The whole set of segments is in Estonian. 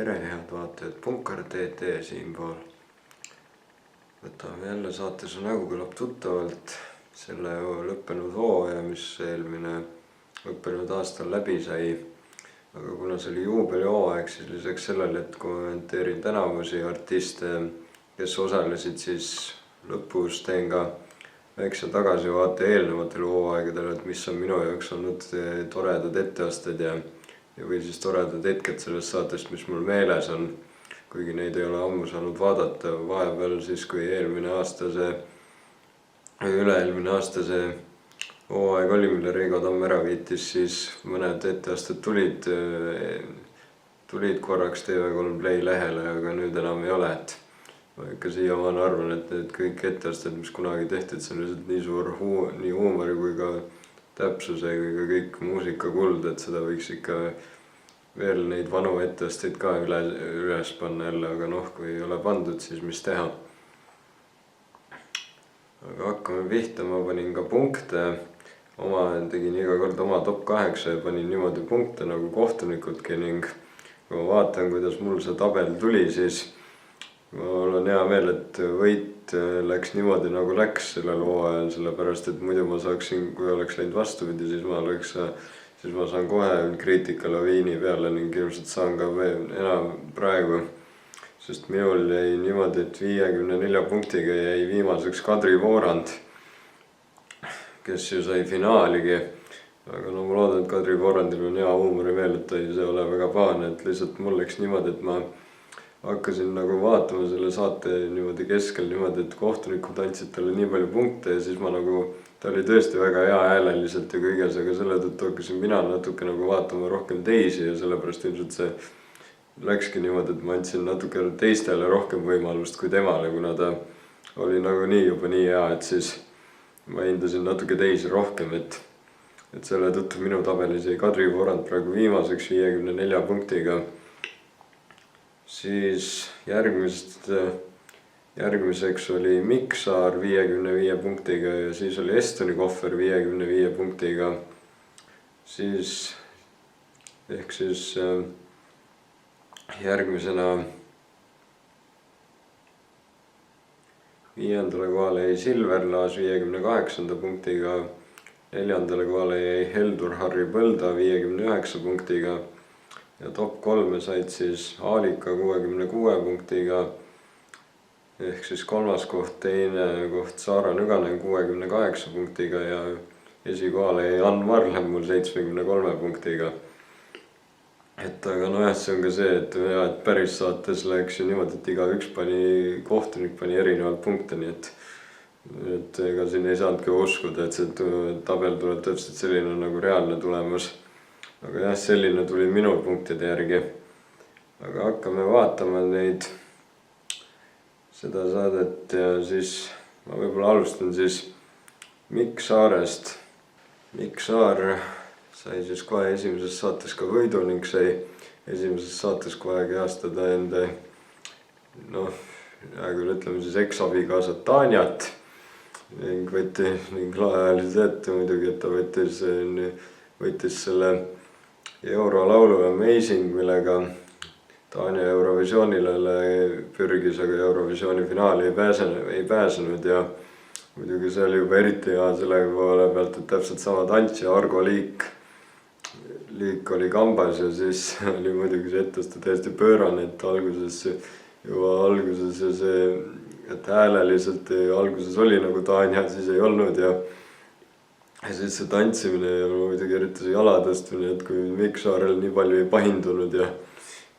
tere, head vaatajad, Punkar TT siinpool. Võtame jälle saate Su nägu kõlab tuttavalt selle lõppenud hooaja, mis eelmine lõppenud aastal läbi sai. Aga kuna see oli juubelihooaeg, siis lisaks sellele, et kommenteerin tänavusi artiste, kes osalesid, siis lõpus teen ka väikse tagasivaate eelnevatele hooaegadele, et mis on minu jaoks olnud toredad etteasted või siis toredad hetked sellest saatest, mis mul meeles on, kuigi neid ei ole ammu saanud vaadata. Vahepeal siis, kui üle-eelmine aasta see hooaeg oli, mille Reigo Tamm ära viitis, siis mõned etteasted tulid korraks TV3 Play lehele, aga nüüd enam ei ole. Ma ikka siiamaani arvan, et need kõik etteasted, mis kunagi tehti, see on lihtsalt nii suur nii huumori kui ka täpsuse kui ka kõik muusikakuld, et seda võiks ikka veel neid vanu etteasteid ka üles panna jälle, aga kui ei ole pandud, siis mis teha. Aga hakkame pihta, ma panin ka punkte, tegin iga kord oma top 8 ja panin niimoodi punkte nagu kohtunikudki ning kui ma vaatan, kuidas mul see tabel tuli, siis mul on hea meel, et võit läks niimoodi nagu läks sellel hooajal, sellepärast et muidu ma saaksin, kui oleks läinud vastupidi, siis ma saan kohe kriitikalaviini peale ning ilmselt saan ka veel enam praegu, sest minul jäi niimoodi, et 54 punktiga jäi viimaseks Kadri Voorand, kes ju sai finaaligi. Aga ma loodan, et Kadri Voorandil on hea huumorimeel, et ta ei ole väga pahane, et lihtsalt mul läks niimoodi, et ma hakkasin nagu vaatama selle saate niimoodi keskel niimoodi, et kohtunikud andsid talle nii palju punkte ja siis ta oli tõesti väga hea hääleliselt ja kõiges, aga selle tõttu hakkasin mina natuke nagu vaatama rohkem teisi ja sellepärast ilmselt see läkski niimoodi, et ma andsin natuke teistele rohkem võimalust kui temale, kuna ta oli nagunii juba nii hea, et siis ma hindasin natuke teisi rohkem, et selle tõttu minu tabelis jäi Kadri Voorand praegu viimaseks 54 punktiga. Siis järgmiseks oli Mikk Saar 55 punktiga ja siis oli Estoni Kohver 55 punktiga. Siis järgmisena 5. kohale jäi Silver Laas 58 punktiga, 4. kohale jäi Heldur Harri Põlda 59 punktiga. Ja top 3 said siis Aalika 66 punktiga, ehk siis 3. koht, 2. koht Saara Nüganen 68 punktiga ja esikohale jäi Ann Marlem mul 73 punktiga. Aga see on ka see, et päris saates läks ju niimoodi, et igaüks kohtunik pani erinevalt punkte, nii et ega siin ei saanudki uskuda, et see tabel tuleb täpselt selline nagu reaalne tulemus. Aga selline tuli minul punktide järgi. Aga hakkame vaatama seda saadet ja siis ma võib-olla alustan siis Mikk Saarest. Mikk Saar sai siis kohe esimeses saates ka võidu ning sai esimeses saates kohe kehastada enda, ütleme siis eksabikaasat Tanjat ning laeajalis ette muidugi, et ta võttis selle eurolaulu Amazing, millega Tanja Eurovisioonile pürgis, aga Eurovisiooni finaali ei pääsenud ja muidugi see oli juba eriti hea selle poole pealt, et täpselt sama tantsija Argo Liik oli kambas ja siis oli muidugi see etteaste täiesti pöörane, et alguses ja see, et hääleliselt alguses oli nagu Tanja, siis ei olnud ja siis see tantsimine ja muidugi eriti see jalatõstmine, et kui Mikk Saarel nii palju ei pahindunud ja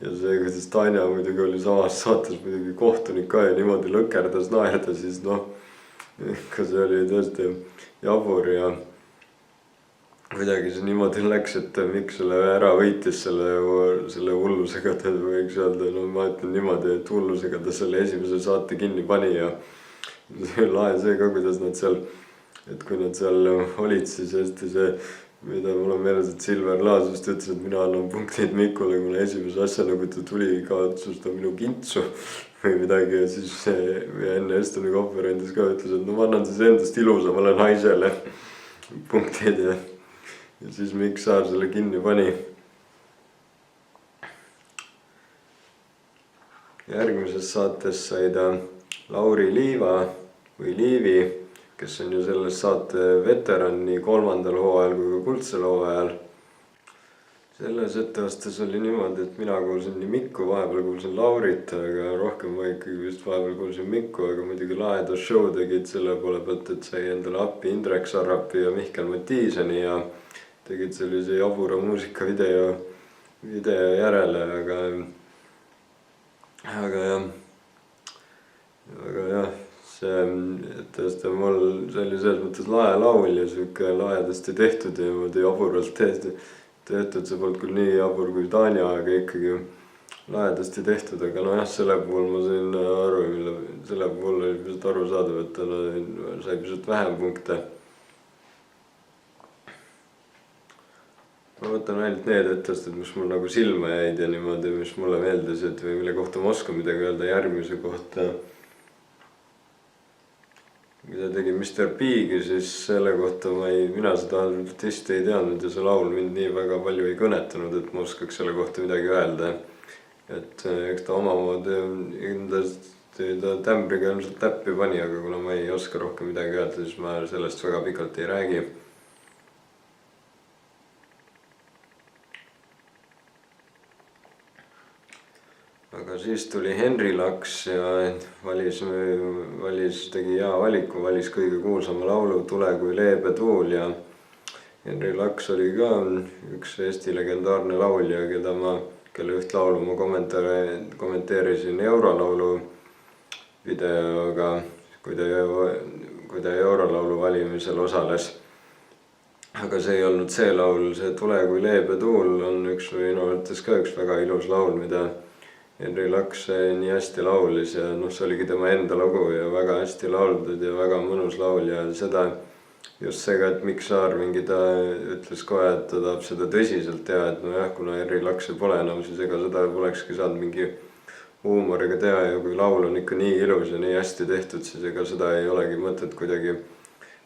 see, kuidas Tanja muidugi oli samas saates muidugi kohtunik ka ja niimoodi lõkerdas naerda, siis ikka see oli tõesti jabur ja kuidagi see niimoodi läks, et Mikk selle ära võitis selle hullusega, ta võiks öelda, ma ütlen niimoodi, et hullusega ta selle esimese saate kinni pani ja lae see ka, kuidas nad seal, et kui nad seal olid, siis hästi see, mida mul on meeles, et Silver Laas just ütles, et mina annan punktid Mikule, kuna esimese asjana, kui ta tuli, kaotsus ta minu kintsu või midagi ja siis enne Estoni konverentsis ka ütles, et ma annan siis endast ilusamale naisele punktid ja siis Mikk Saar selle kinni pani. järgmises saates sai ta Lauri Liiva või Liivi, kes on ju selles saate veteran nii 3. hooajal kui ka kuldsel hooajal. Selles etteastes oli niimoodi, et mina kuulsin nii Mikku, vahepeal kuulsin Laurit, aga rohkem ma ikkagi vist vahepeal kuulsin Mikku, aga muidugi laheda show tegid selle poole pealt, et sai endale appi Indrek Sarrapi ja Mihkel Mattiiseni ja tegid sellise jabura muusikavideo järele, aga jah, see see oli selles mõttes lahe laul ja siuke lahedasti tehtud ja niimoodi jaburalt tehtud, see polnud küll nii jabur kui Tanja, aga ikkagi lahedasti tehtud, aga nojah, selle puhul ma sain aru, selle puhul oli pisut arusaadav, et ta sai pisut vähem punkte. Ma võtan ainult need etteasted, mis mul nagu silma jäid ja niimoodi, mis mulle meeldisid või mille kohta ma oskan midagi öelda järgmise kohta. Kui ta tegi Mr. Bigi, siis selle kohta mina seda artisti ei teadnud ja see laul mind nii väga palju ei kõnetanud, et ma oskaks selle kohta midagi öelda. Et eks ta omamoodi kindlasti ta tämbriga ilmselt täppi pani, aga kuna ma ei oska rohkem midagi öelda, siis ma sellest väga pikalt ei räägi. Aga siis tuli Henri Laks ja tegi hea valiku, valis kõige kuulsama laulu Tule kui leebe tuul ja Henri Laks oli ka üks Eesti legendaarne laulja, kelle üht laulu ma kommenteerisin Eurolaulu videoga, kui ta Eurolaulu valimisel osales. Aga see ei olnud see laul, see Tule kui leebe tuul on minu arvates ka üks väga ilus laul, mida Henri Laks nii hästi laulis ja see oligi tema enda lugu ja väga hästi lauldud ja väga mõnus laul ja seda just see ka, et Mikk Saar ta ütles kohe, et ta tahab seda tõsiselt teha, et nojah, kuna Henri Lakse pole enam, siis ega seda polekski saanud mingi huumoriga teha ja kui laul on ikka nii ilus ja nii hästi tehtud, siis ega seda ei olegi mõtet kuidagi.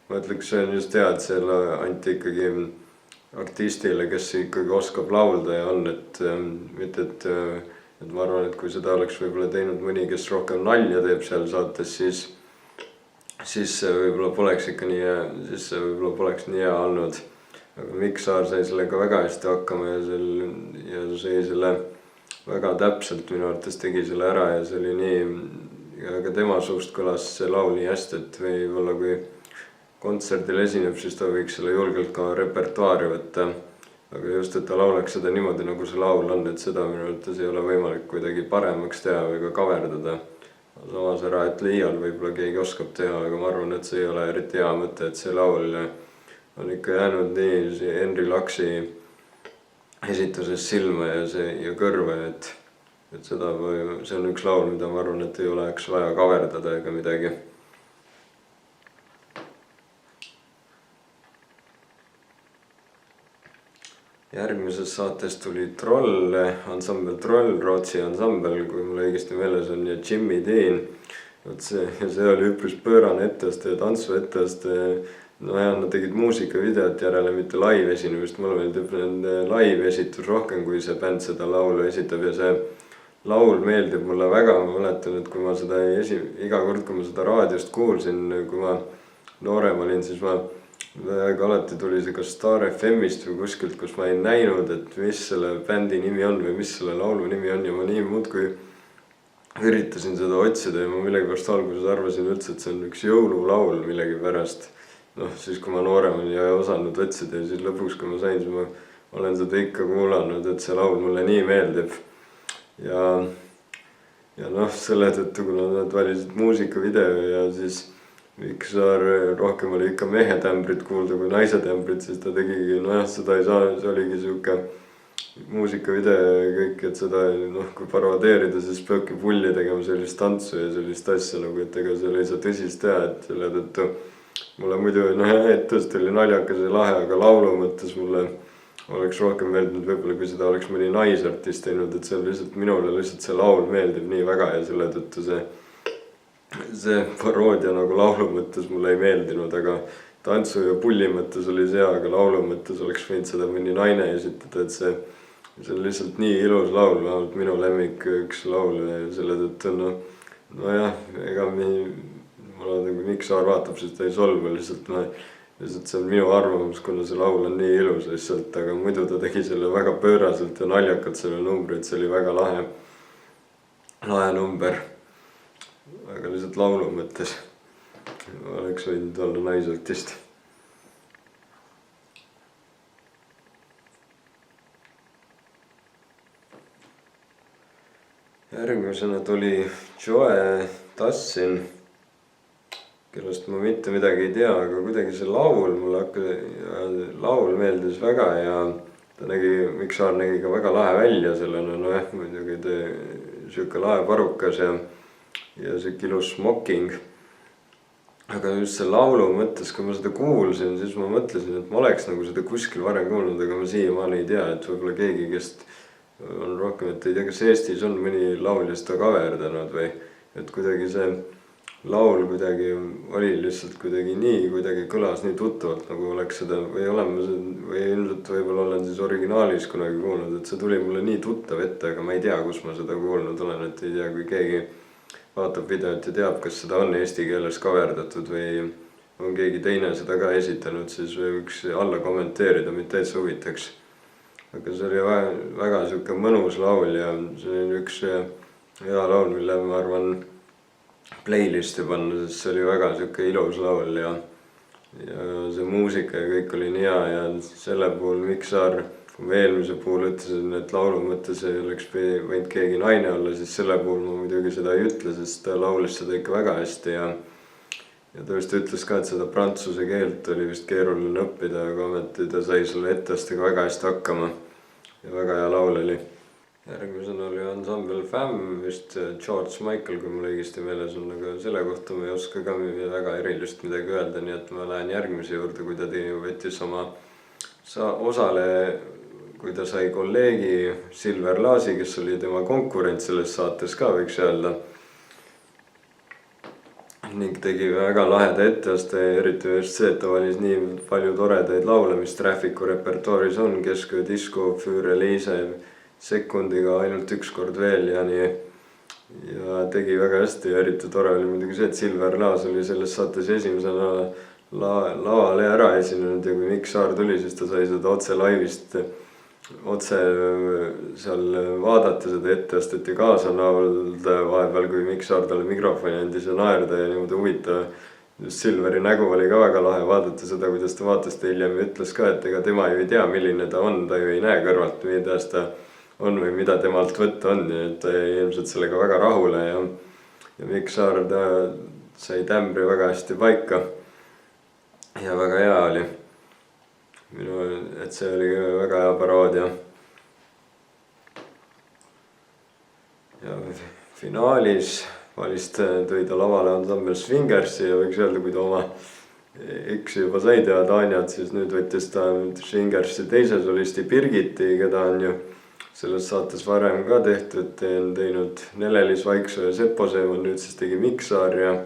Ma ütleks, see on just hea, et selle anti ikkagi artistile, kes ikkagi oskab laulda ja on, et mitte, et ma arvan, et kui seda oleks võib-olla teinud mõni, kes rohkem nalja teeb seal saates, siis see võib-olla poleks ikka nii hea, siis see võib-olla poleks nii hea olnud. Aga Mikk Saar sai sellega väga hästi hakkama ja sai selle väga täpselt minu arvates tegi selle ära ja see oli nii, aga tema suust kõlas see laul nii hästi, et võib-olla kui kontserdil esineb, siis ta võiks selle julgelt ka repertuaari võtta. Aga just, et ta lauleks seda niimoodi, nagu see laul on, et seda minu arvates ei ole võimalik kuidagi paremaks teha või ka kaverdada. Samas ära, et liial võib-olla keegi oskab teha, aga ma arvan, et see ei ole eriti hea mõte, et see laul on ikka jäänud nii Henri Laksi esituses silma ja kõrva, et see on üks laul, mida ma arvan, et ei oleks vaja kaverdada ega midagi. Järgmises saates tuli Troll, ansambel Troll, Rootsi ansambel, kui mul õigesti meeles on, ja Jimmy Dean. See oli üpris pöörane etteaste ja tantsu etteaste. Nad tegid muusikavideot järele, mitte live esinemist. Mulle meeldib nende live esitus rohkem, kui see bänd seda laulu esitab ja see laul meeldib mulle väga. Ma mäletan, et kui ma seda iga kord, kui ma seda raadiost kuulsin, kui ma noorem olin, siis aga alati tuli see kas Star FM-ist või kuskilt, kus ma ei näinud, et mis selle bändi nimi on või mis selle laulu nimi on ja ma nii muudkui üritasin seda otsida ja ma millegipärast alguses arvasin üldse, et see on üks jõululaul millegipärast. Siis kui ma noorem olin ja osanud otsida ja siis lõpuks, kui ma sain, siis ma olen seda ikka kuulanud, et see laul mulle nii meeldib. Ja selle tõttu, kuna nad valisid muusikavideo ja siis Mikk Saar rohkem oli ikka mehe tämbrit kuulda kui naise tämbrit, siis ta tegigi, seda ei saa, see oligi siuke muusikavideo ja kõik, et seda kui parodeerida, siis peabki pulli tegema sellist tantsu ja sellist asja, et ega seal ei saa tõsist teha, et selle tõttu mulle muidu, tõesti oli naljakas ja lahe, aga laulu mõttes mulle oleks rohkem meeldinud võib-olla, kui seda oleks mõni naisartist teinud, et see on lihtsalt minule see laul meeldib nii väga ja selle tõttu see paroodia nagu laulu mõttes mulle ei meeldinud, aga tantsu ja pulli mõttes oli see, aga laulu mõttes oleks võinud seda mõni naine esitada, et see see on lihtsalt nii ilus laul, vähemalt minu lemmik üks laul ja selle tõttu nojah, ega mul on nagu Mikk Saar vaatab, siis ta ei solvu, lihtsalt see on minu arvamus, kuna see laul on nii ilus lihtsalt, aga muidu ta tegi selle väga pööraselt ja naljakalt selle numbri, et see oli väga lahe number. Aga lihtsalt laulu mõttes oleks võinud olla naisartist. Järgmisena tuli Joe Tassin, kellest ma mitte midagi ei tea, aga kuidagi see laul laul meeldis väga ja ta Mikk Saar nägi ka väga lahe välja sellena, muidugi siuke lahe parukas ja siuke ilus smoking. Aga just see laulu mõttes, kui ma seda kuulsin, siis ma mõtlesin, et ma oleks nagu seda kuskil varem kuulnud, aga ma siiamaani ei tea, et võib-olla keegi, kes on rohkem, et ei tea, kas Eestis on mõni laulja seda kaverdanud või et kuidagi see laul kuidagi oli lihtsalt kuidagi kõlas nii tuttavalt, nagu oleks seda või ilmselt võib-olla olen siis originaalis kunagi kuulnud, et see tuli mulle nii tuttav ette, aga ma ei tea, kus ma seda kuulnud olen, et ei tea, kui keegi vaatab videot ja teab, kas seda on eesti keeles kaverdatud või on keegi teine seda ka esitanud, siis võiks alla kommenteerida, mind täitsa huvitaks. Aga see oli väga siuke mõnus laul ja see oli üks hea laul, mille ma arvan playlisti panna, sest see oli väga siuke ilus laul ja see muusika ja kõik oli nii hea ja selle puhul Mikk Saar, kui ma eelmise puhul ütlesin, et laulu mõttes ei oleks võinud keegi naine olla, siis selle puhul ma muidugi seda ei ütle, sest ta laulis seda ikka väga hästi ja ta vist ütles ka, et seda prantsuse keelt oli vist keeruline õppida, aga ometi ta sai selle etteastega väga hästi hakkama ja väga hea laul oli. Järgmisena oli ansambel Fam, vist George Michael, kui mul õigesti meeles on, aga selle kohta ma ei oska ka väga erilist midagi öelda, nii et ma lähen järgmise juurde, kui ta võttis oma osale, kui ta sai kolleegi Silver Laasi, kes oli tema konkurent selles saates ka, võiks öelda. Ning tegi väga laheda etteaste, eriti just see, et ta valis nii palju toredaid laule, mis Trafficu repertuaaris on, Kesköö disko, Für Elise, Sekundiga, Ainult üks kord veel ja nii. Ja tegi väga hästi ja eriti tore oli muidugi see, et Silver Laas oli selles saates esimesena lavale ära esinenud ja kui Mikk Saar tuli, siis ta sai seda otse laivist seal vaadata seda etteastet ja kaasa naulda vahepeal, kui Mikk Saar talle mikrofoni andis ja naerda ja niimoodi huvitav. Just Silveri nägu oli ka väga lahe vaadata seda, kuidas ta vaatas ta hiljem ja ütles ka, et ega tema ju ei tea, milline ta on, ta ju ei näe kõrvalt, kuidas ta on või mida temalt võtta on ja et ta jäi ilmselt sellega väga rahule ja Mikk Saar ta sai tämbri väga hästi paika ja väga hea oli. Et see oli väga hea paroodia. Ja finaalis valist tõi ta lavale ansambel Swingersi ja võiks öelda, kui ta oma X juba sai teha Tanjat, siis nüüd võttis ta Swingersi teise solisti Birgiti, keda on ju selles saates varem ka tehtud, teinud Nelelis Vaiksoo ja Sepo Seeman, nüüd siis tegi Mikk Saar ja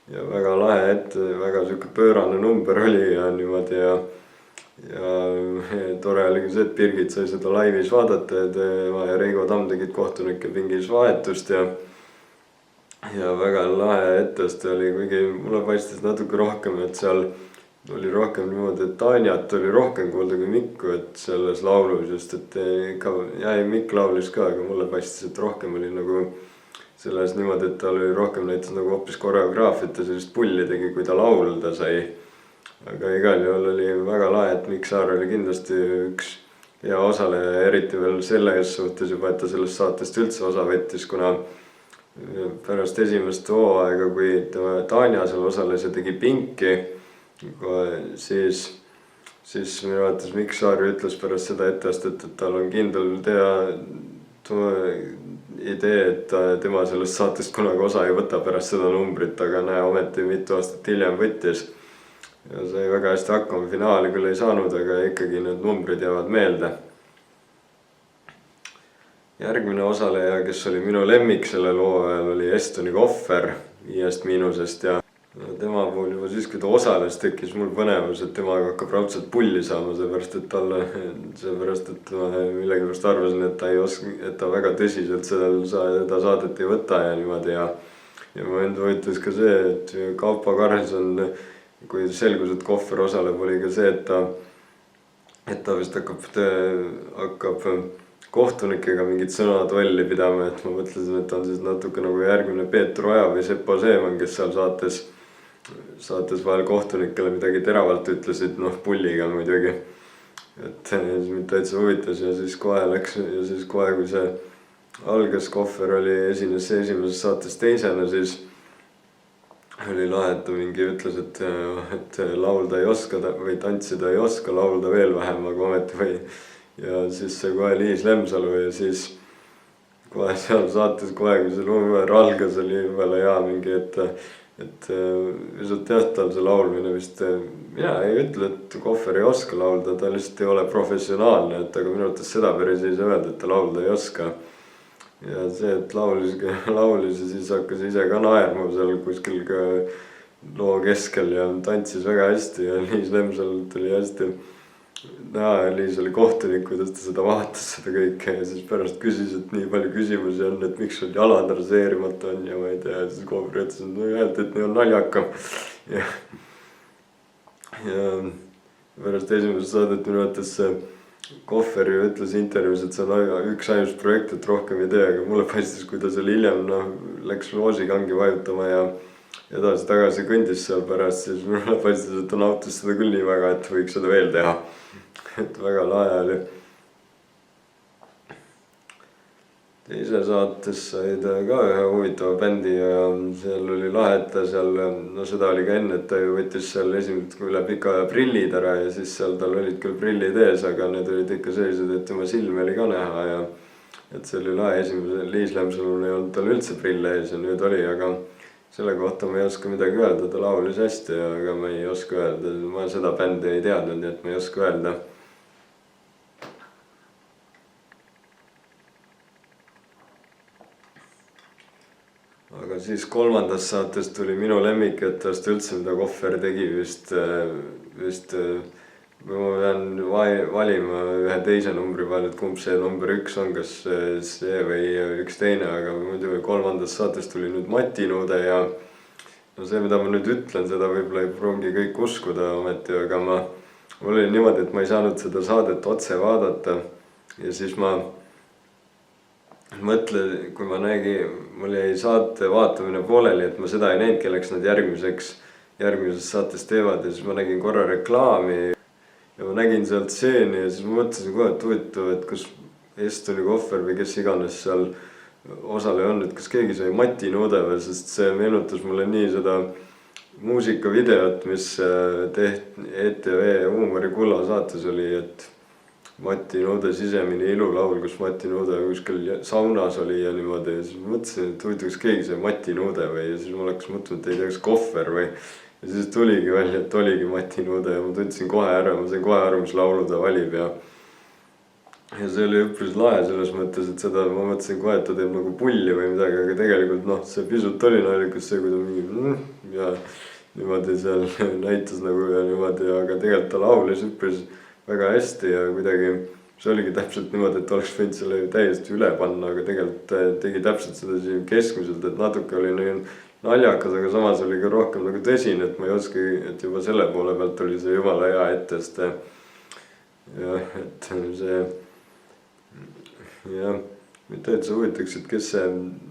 väga lahe väga siuke pöörane number oli ja niimoodi ja tore oligi see, et Birgit sai seda laivis vaadata ja tema ja Reigo Tamm tegid kohtunike pingis vahetust ja väga lahe etteaste oli, kuigi mulle paistis natuke rohkem, et seal oli rohkem niimoodi, et Tanjat oli rohkem kuulda kui Mikku, et selles laulus just, et ikka Mikk laulis ka, aga mulle paistis, et rohkem oli nagu selles niimoodi, et tal oli rohkem näiteks nagu hoopis koreograafiat ja sellist pulli tegi, kui ta laulda sai. Aga igal juhul oli väga lahe, et Mikk Saar oli kindlasti üks hea osaleja, eriti veel selles suhtes juba, et ta sellest saatest üldse osa võttis, kuna pärast esimest hooaega, kui Tanja seal osales ja tegi Pinki, siis minu arvates Mikk Saar ütles pärast seda etteastet, et tal on kindel idee, et tema sellest saatest kunagi osa ei võta pärast seda numbrit, aga näe, ometi mitu aastat hiljem võttis. Ja sai väga hästi hakkama, finaali küll ei saanud, aga ikkagi need numbrid jäävad meelde. Järgmine osaleja, kes oli minu lemmik selle loo ajal, oli Estoni Kohver 5 Miinusest ja tema puhul juba siis, kui ta osales, tekkis mul põnevus, et temaga hakkab raudselt pulli saama, seepärast et ma millegipärast arvasin, et ta ei oska, et ta väga tõsiselt seda saadet ei võta ja niimoodi ja mind huvitas ka see, et Kaupo Karlsson, kui selgus, et Kohver osaleb, oli ka see, et ta vist hakkab kohtunikega mingit sõnatolli pidama, et ma mõtlesin, et on siis natuke nagu järgmine Peeter Oja või Sepo Seeman, kes seal saates vahel kohtunikele midagi teravalt ütlesid, noh pulliga muidugi. Et siis mind täitsa huvitas ja siis kohe, kui see algas, Kohver esines esimeses saates teisena, siis oli lahe, et ta mingi ütles, et laulda ei oska või tantsida ei oska, laulda veel vähem, aga ometi või. Ja siis see kohe Liis Lemsalu ja siis kohe seal saates kui see Lumemäär algas, oli jumala hea mingi, et pisut jah, tal see laulmine vist, mina ei ütle, et Kohver ei oska laulda, ta lihtsalt ei ole professionaalne, et aga minu arvates seda päris ei saa öelda, et ta laulda ei oska. Ja see, et laulis ja siis hakkas ise ka naerma seal kuskil ka loo keskel ja tantsis väga hästi ja Liis Lemsalu tuli hästi näha, Liis oli kohtunik, kuidas ta seda vaatas, seda kõike ja siis pärast küsis, et nii palju küsimusi on, et miks sul jalad raseerimata on ja ma ei tea, ja siis Kohver ütles, et no öeldi, et nii on naljakam. Ja pärast esimest saadet minu arvates Kohver ju ütles intervjuus, et see on üks ainus projekt, et rohkem ei tee, aga mulle paistis, kui ta seal hiljem läks loosikangi vajutama ja edasi-tagasi kõndis seal pärast, siis mulle paistis, et ta nautis seda küll nii väga, et võiks seda veel teha. Et väga lahe oli. Teise saates said ka ühe huvitava bändi ja seal oli lahe, et ta seal, no seda oli ka enne, et ta ju võttis seal esimest üle pika aja prillid ära ja siis seal tal olid küll prillid ees, aga need olid ikka sellised, et tema silmi oli ka näha ja et see oli lahe. Esimesel Liis Lemsalul ei olnud tal üldse prille ees ja nüüd oli, aga selle kohta ma ei oska midagi öelda, ta laulis hästi, aga ma ei oska öelda, ma seda bändi ei teadnud, nii et ma ei oska öelda. Aga siis kolmandas saates tuli minu lemmik, et tast üldse, mida Kohver tegi vist ma pean valima ühe teise numbri vahel, et kumb see number 1 on, kas see või üks teine, aga muidu kolmandas saates tuli nüüd Mati Nuude ja no see, mida ma nüüd ütlen, seda võib-olla ei pruugi kõik uskuda ometi, aga mul oli niimoodi, et ma ei saanud seda saadet otse vaadata ja siis ma mõtlen, kui ma mul jäi saate vaatamine pooleli, et ma seda ei näinud, kelleks nad järgmises saates teevad ja siis ma nägin korra reklaami ja ma nägin sealt stseeni ja siis ma mõtlesin kohe, et huvitav, et kas Estoni Kohver või kes iganes seal osaleja on, et kas keegi sai Mati Nuude veel, sest see meenutas mulle nii seda muusikavideot, mis tehti ETV Huumori Kulla saates oli, et Mati Nuude sisemine ilulaul, kus Mati Nuude kuskil saunas oli ja niimoodi ja siis mõtlesin, et huvitav, kas keegi sai Mati Nuude või ja siis mul hakkas mõtlema, et ei tea, kas Kohver või ja siis tuligi välja, et oligi Mati Nuude ja ma tundsin kohe ära, ma sain kohe aru, mis laulu ta valib ja see oli üpris lahe selles mõttes, et seda ma mõtlesin kohe, et ta teeb nagu pulli või midagi, aga tegelikult see pisut oli naljakas see, kui ta mingi ja niimoodi seal näitas nagu ja niimoodi, aga tegelikult ta laulis üpris väga hästi ja kuidagi see oligi täpselt niimoodi, et oleks võinud selle täiesti üle panna, aga tegelikult tegi täpselt seda keskmiselt, et natuke oli naljakas, aga samas oli ka rohkem nagu tõsine, et ma ei oska, et juba selle poole pealt oli see jumala hea ettest ja et see ja mind täitsa huvitaks, et kes see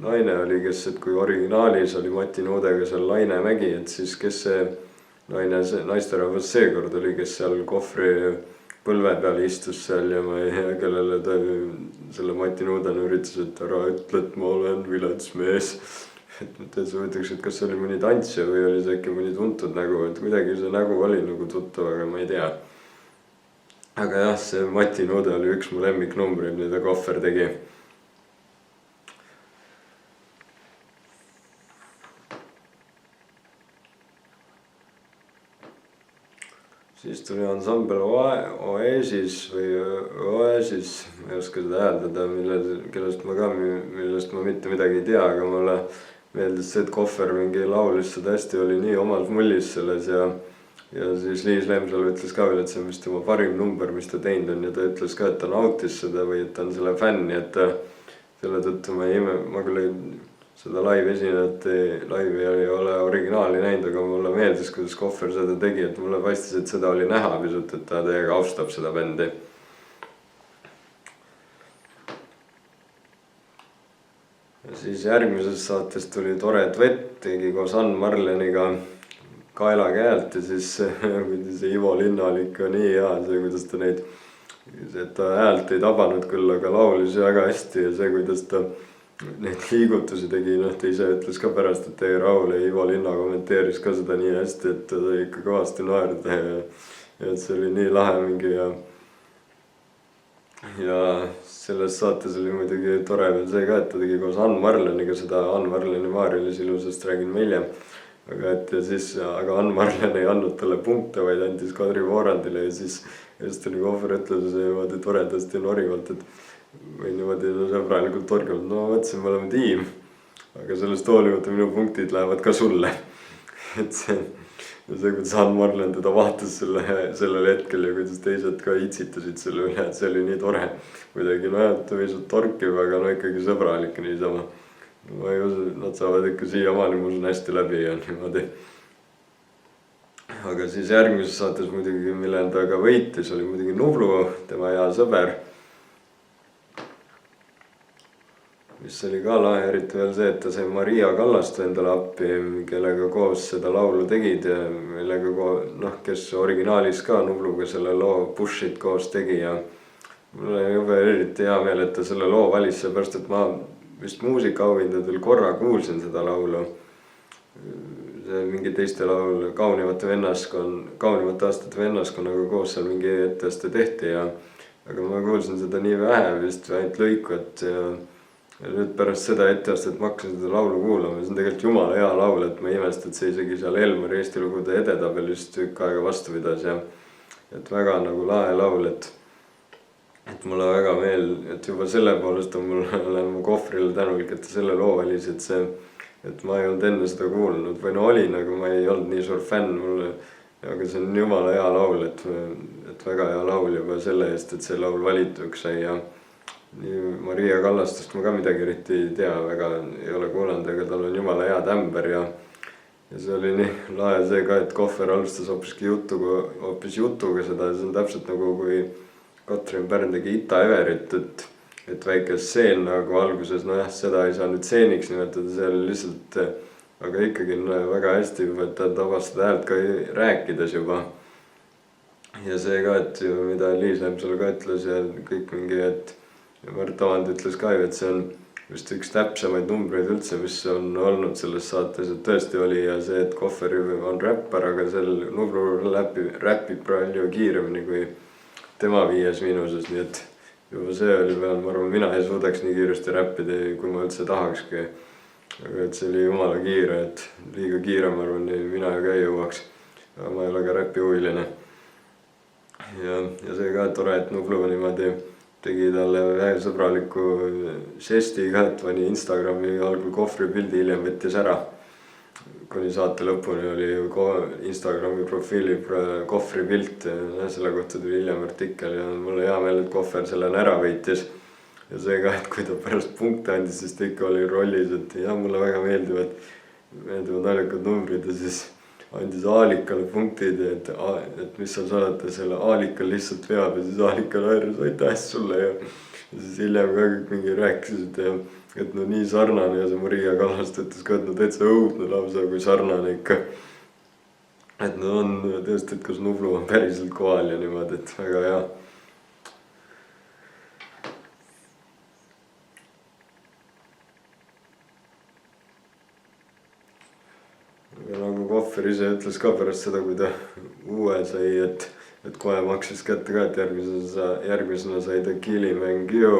naine oli, et kui originaalis oli Mati Nuudega seal Laine Mägi, et siis kes see naine, naisterahvas seekord oli, kes seal Kohvri põlve peal istus seal ja ma ei tea, kellele ta selle Mati Nuudena üritas, et ära ütle, et ma olen vilets mees. Et täitsa huvitaks, et kas oli mõni tantsija või oli see äkki mõni tuntud nägu, et kuidagi see nägu oli nagu tuttav, aga ma ei tea. Aga jah, see Mati Nuude oli üks mu lemmiknumbri, mida Kohver tegi. Siis tuli ansambel Oasis või Oasis, ma ei oska seda hääldada, millest ma mitte midagi ei tea, aga mulle meeldis see, et Kohver mingi laulis seda hästi, oli nii omas mullis selles ja siis Liis Lemsalu ütles ka veel, et see on vist tema parim number, mis ta teinud on ja ta ütles ka, et ta nautis seda või et ta on selle fänn, nii et selle tõttu ma küll ei seda laivi ei ole originaali näinud, aga mulle meeldis, kuidas Kohver seda tegi, et mulle paistis, et seda oli näha pisut, et ta täiega austab seda bändi. Ja siis järgmises saates tuli tore duett, tegi koos Ann Marleniga Kaela käelt ja siis see Ivo Linna oli ikka nii hea, see kuidas ta neid, et ta häält ei tabanud küll, aga laulis väga hästi ja see, kuidas ta neid liigutusi tegi, noh ta ise ütles ka pärast, et tegi rahul ja Ivo Linna kommenteeris ka seda nii hästi, et ta sai ikka kõvasti naerda ja et see oli nii lahe mingi ja selles saates oli muidugi tore veel see ka, et ta tegi koos Ann Marleniga seda Ann Marleni Maarjalis ilusast räägin hiljem. Aga Ann Marlen ei andnud talle punkte, vaid andis Kadri Voorandile ja siis tuli Kohver ütles niimoodi toredasti ja norivalt, et või niimoodi sõbralikult torganud, no mõtlesin, me oleme tiim, aga sellest hoolimata minu punktid lähevad ka sulle. Et see, kuidas Ann Marlen teda vaatas sellel hetkel ja kuidas teised ka itsitasid selle üle, et see oli nii tore. Kuidagi ta võisud torkiv, aga no ikkagi sõbralik niisama. Ma ei usu, nad saavad ikka siiamaani musul hästi läbi ja niimoodi. Aga siis järgmises saates muidugi, mille ta ka võitis, oli muidugi Nublu, tema hea sõber. Mis oli ka lahe, eriti veel see, et ta sai Maria Kallastu endale appi, kellega koos seda laulu tegid ja millega kes originaalis ka Nubluga selle loo Push'it koos tegi ja mul oli juba eriti hea meel, et ta selle loo valis, seepärast et ma vist muusikaauhindadel korra kuulsin seda laulu. See mingi teiste laul Kaunivate aastate vennaskonnaga koos seal mingi etteaste tehti aga ma kuulsin seda nii vähe vist ainult lõiku, ja nüüd pärast seda etteastet ma hakkasin seda laulu kuulama. See on tegelikult jumala hea laul, et ma imest, et see isegi seal Elmari Eesti lugude edetabelis tükk aega vastu pidas ja et väga nagu lahe laul, et mulle väga et juba selle poolest on olen Kohvrile tänulik, et ta selle loo valis, et ma ei olnud enne seda kuulnud või olin, aga ma ei olnud nii suur fänn mulle, aga see on jumala hea laul, et väga hea laul juba selle eest, et see laul valituks sai ja nii Maria Kallastust ma ka midagi eriti ei tea, väga ei ole kuulanud, aga tal on jumala hea tämber ja see oli nii lahe see ka, et Kohver alustas hoopis jutuga seda, see on täpselt nagu kui Katrin Pärn tegi Ita Everit, et väike stseen nagu alguses, seda ei saa nüüd stseeniks nimetada, see oli lihtsalt, aga ikkagi väga hästi juba, et ta tabas seda häält ka rääkides juba. Ja see ka, et mida Liis Lemsalu ka ütles ja kõik mingi, et Mart Avand ütles ka ju, et see on vist üks täpsemaid numbreid üldse, mis on olnud selles saates, et tõesti oli ja see, et Kohver on räppar, aga seal Nublu räpib palju kiiremini kui tema 5 miinuses, nii et juba see oli veel, ma arvan, mina ei suudaks nii kiiresti räppida, kui ma üldse tahakski. Aga et see oli jumala kiire, et liiga kiire, ma arvan, mina ka ei jõuaks. Aga ma ei ole ka räppi huviline. Ja see ka tore, et Nublu niimoodi tegi talle vähe sõbraliku žesti ka, et pani Instagrami algul Kohvri pildi, hiljem võttis ära. Kuni saate lõpuni oli ju Instagrami profiili Kohvri pilt ja selle kohta tuli hiljem artikkel ja mulle hea meel, et Kohver selle ära võitis. Ja see ka, et kui ta pärast punkte andis, siis ta ikka oli rollis, et mulle väga meeldivad naljakad numbrid ja siis andis Aalikale punktid, et mis seal salata, selle Aalikal lihtsalt veab ja siis Aalika naeris, aitäh sulle ja siis hiljem ka kõik mingi rääkisid et nii sarnane ja see Maria Kallast ütles ka, et täitsa õudne lausa, kui sarnane ikka. Et on tõesti, et kus Nublu on päriselt kohal ja niimoodi, et väga hea. Aga nagu Kohver ise ütles ka pärast seda, kui ta uue sai, et kohe maksis kätte ka, et järgmisena sai ta Kilimäng ju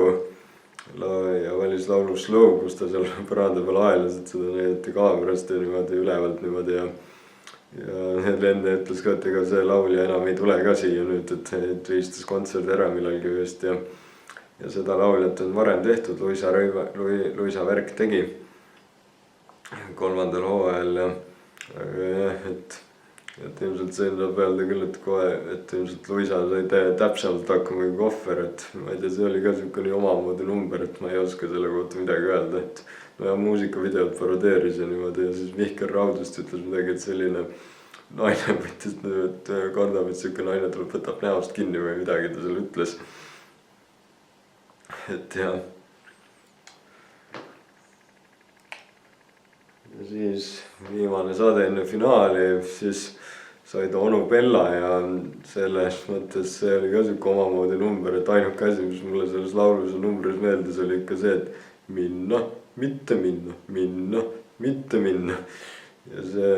ja valis laulu Slow, kus ta seal põranda peal aelas, et seda näidati kaamerast ja niimoodi ülevalt niimoodi ja Lenne ütles ka, et ega see laulja enam ei tule ka siia nüüd, et viistas kontserdi ära millalgi vist ja seda lauljat on varem tehtud, Luisa Värk tegi. 3. hooajal ja aga jah, et ilmselt see saab öelda küll, et kohe, et ilmselt Luisa sai täpsemalt hakkama kui Kohver, et ma ei tea, see oli ka niisugune omamoodi number, et ma ei oska selle kohta midagi öelda, et no ja muusikavideot parodeeris ja niimoodi ja siis Mihkel Raudust ütles midagi, et selline naine võttis, et kardab, et siuke naine tuleb, võtab näost kinni või midagi ta seal ütles. Et jah. Ja siis viimane saade enne finaali, siis sai ta onu Bella ja selles mõttes see oli ka siuke omamoodi number, et ainuke asi, mis mulle selles laulus ja numbris meeldis, oli ikka see, et minna, mitte minna, minna, mitte minna. Ja see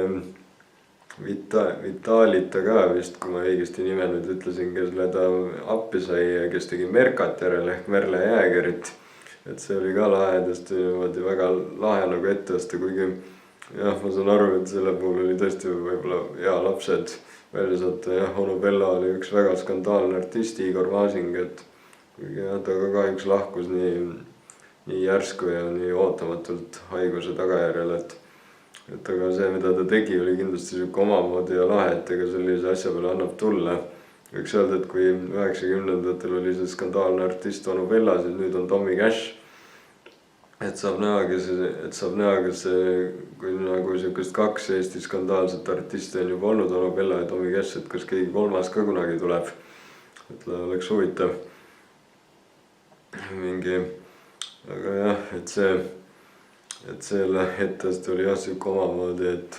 Vitalita ka vist, kui ma õigesti nime nüüd ütlesin, kesle ta appi sai ja kes tegi Merkat järele ehk Merle Jäägerit. Et see oli ka lahedasti niimoodi väga lahe nagu etteaste, kuigi jah, ma saan aru, et selle puhul oli tõesti võib-olla hea lapsed välja saata. Jah, onu Bella oli üks väga skandaalne artist, Igor Masing, et kuigi jah, ta ka kahjuks lahkus nii järsku ja nii ootamatult haiguse tagajärjel, et aga see, mida ta tegi, oli kindlasti siuke omamoodi ja lahe, et ega sellise asja peale annab tulla. Võiks öelda, et kui 90-ndatel oli see skandaalne artist onu Bella, siis nüüd on Tommy Cash. Et saab näha, kes kui nagu siukest 2 Eesti skandaalset artisti on juba olnud, onu Bella ja Tommy Cash, et kas keegi 3. ka kunagi tuleb. Et oleks huvitav. Mingi, aga jah, et selle ettest oli jah siuke omamoodi, et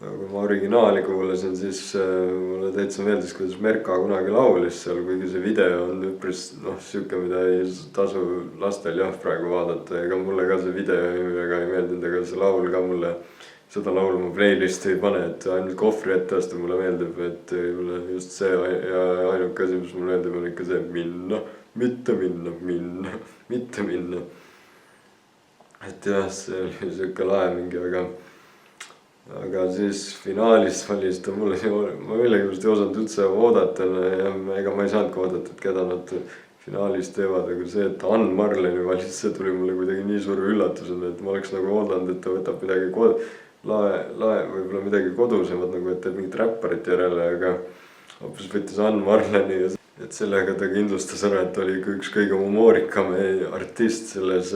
kui ma originaali kuulasin, siis mulle täitsa meeldis, kuidas Merka kunagi laulis seal, kuigi see video on üpris siuke, mida ei tasu lastel jah praegu vaadata. Ega mulle ka see video väga ei meeldinud, aga see laul ka mulle, seda laulu ma playlisti ei pane, et ainult Kohvri etteaste mulle meeldib, et just see ja ainuke asi, mis mulle meeldib, on ikka see minna, mitte minna, minna, mitte minna. Et jah, see oli siuke lahe mingi, aga siis finaalis valis ta mulle, ma millegipärast ei osanud üldse oodata ja ega ma ei saanudki oodata, et keda nad finaalis teevad, aga see, et Ann Marleni valis, see tuli mulle kuidagi nii suure üllatusena, et ma oleks nagu oodanud, et ta võtab midagi võib-olla midagi kodusemat, nagu et teeb mingit räpparit järele, aga hoopis võttis Ann Marleni ja et sellega ta kindlustas ära, et oli üks kõige humoorikam artist selles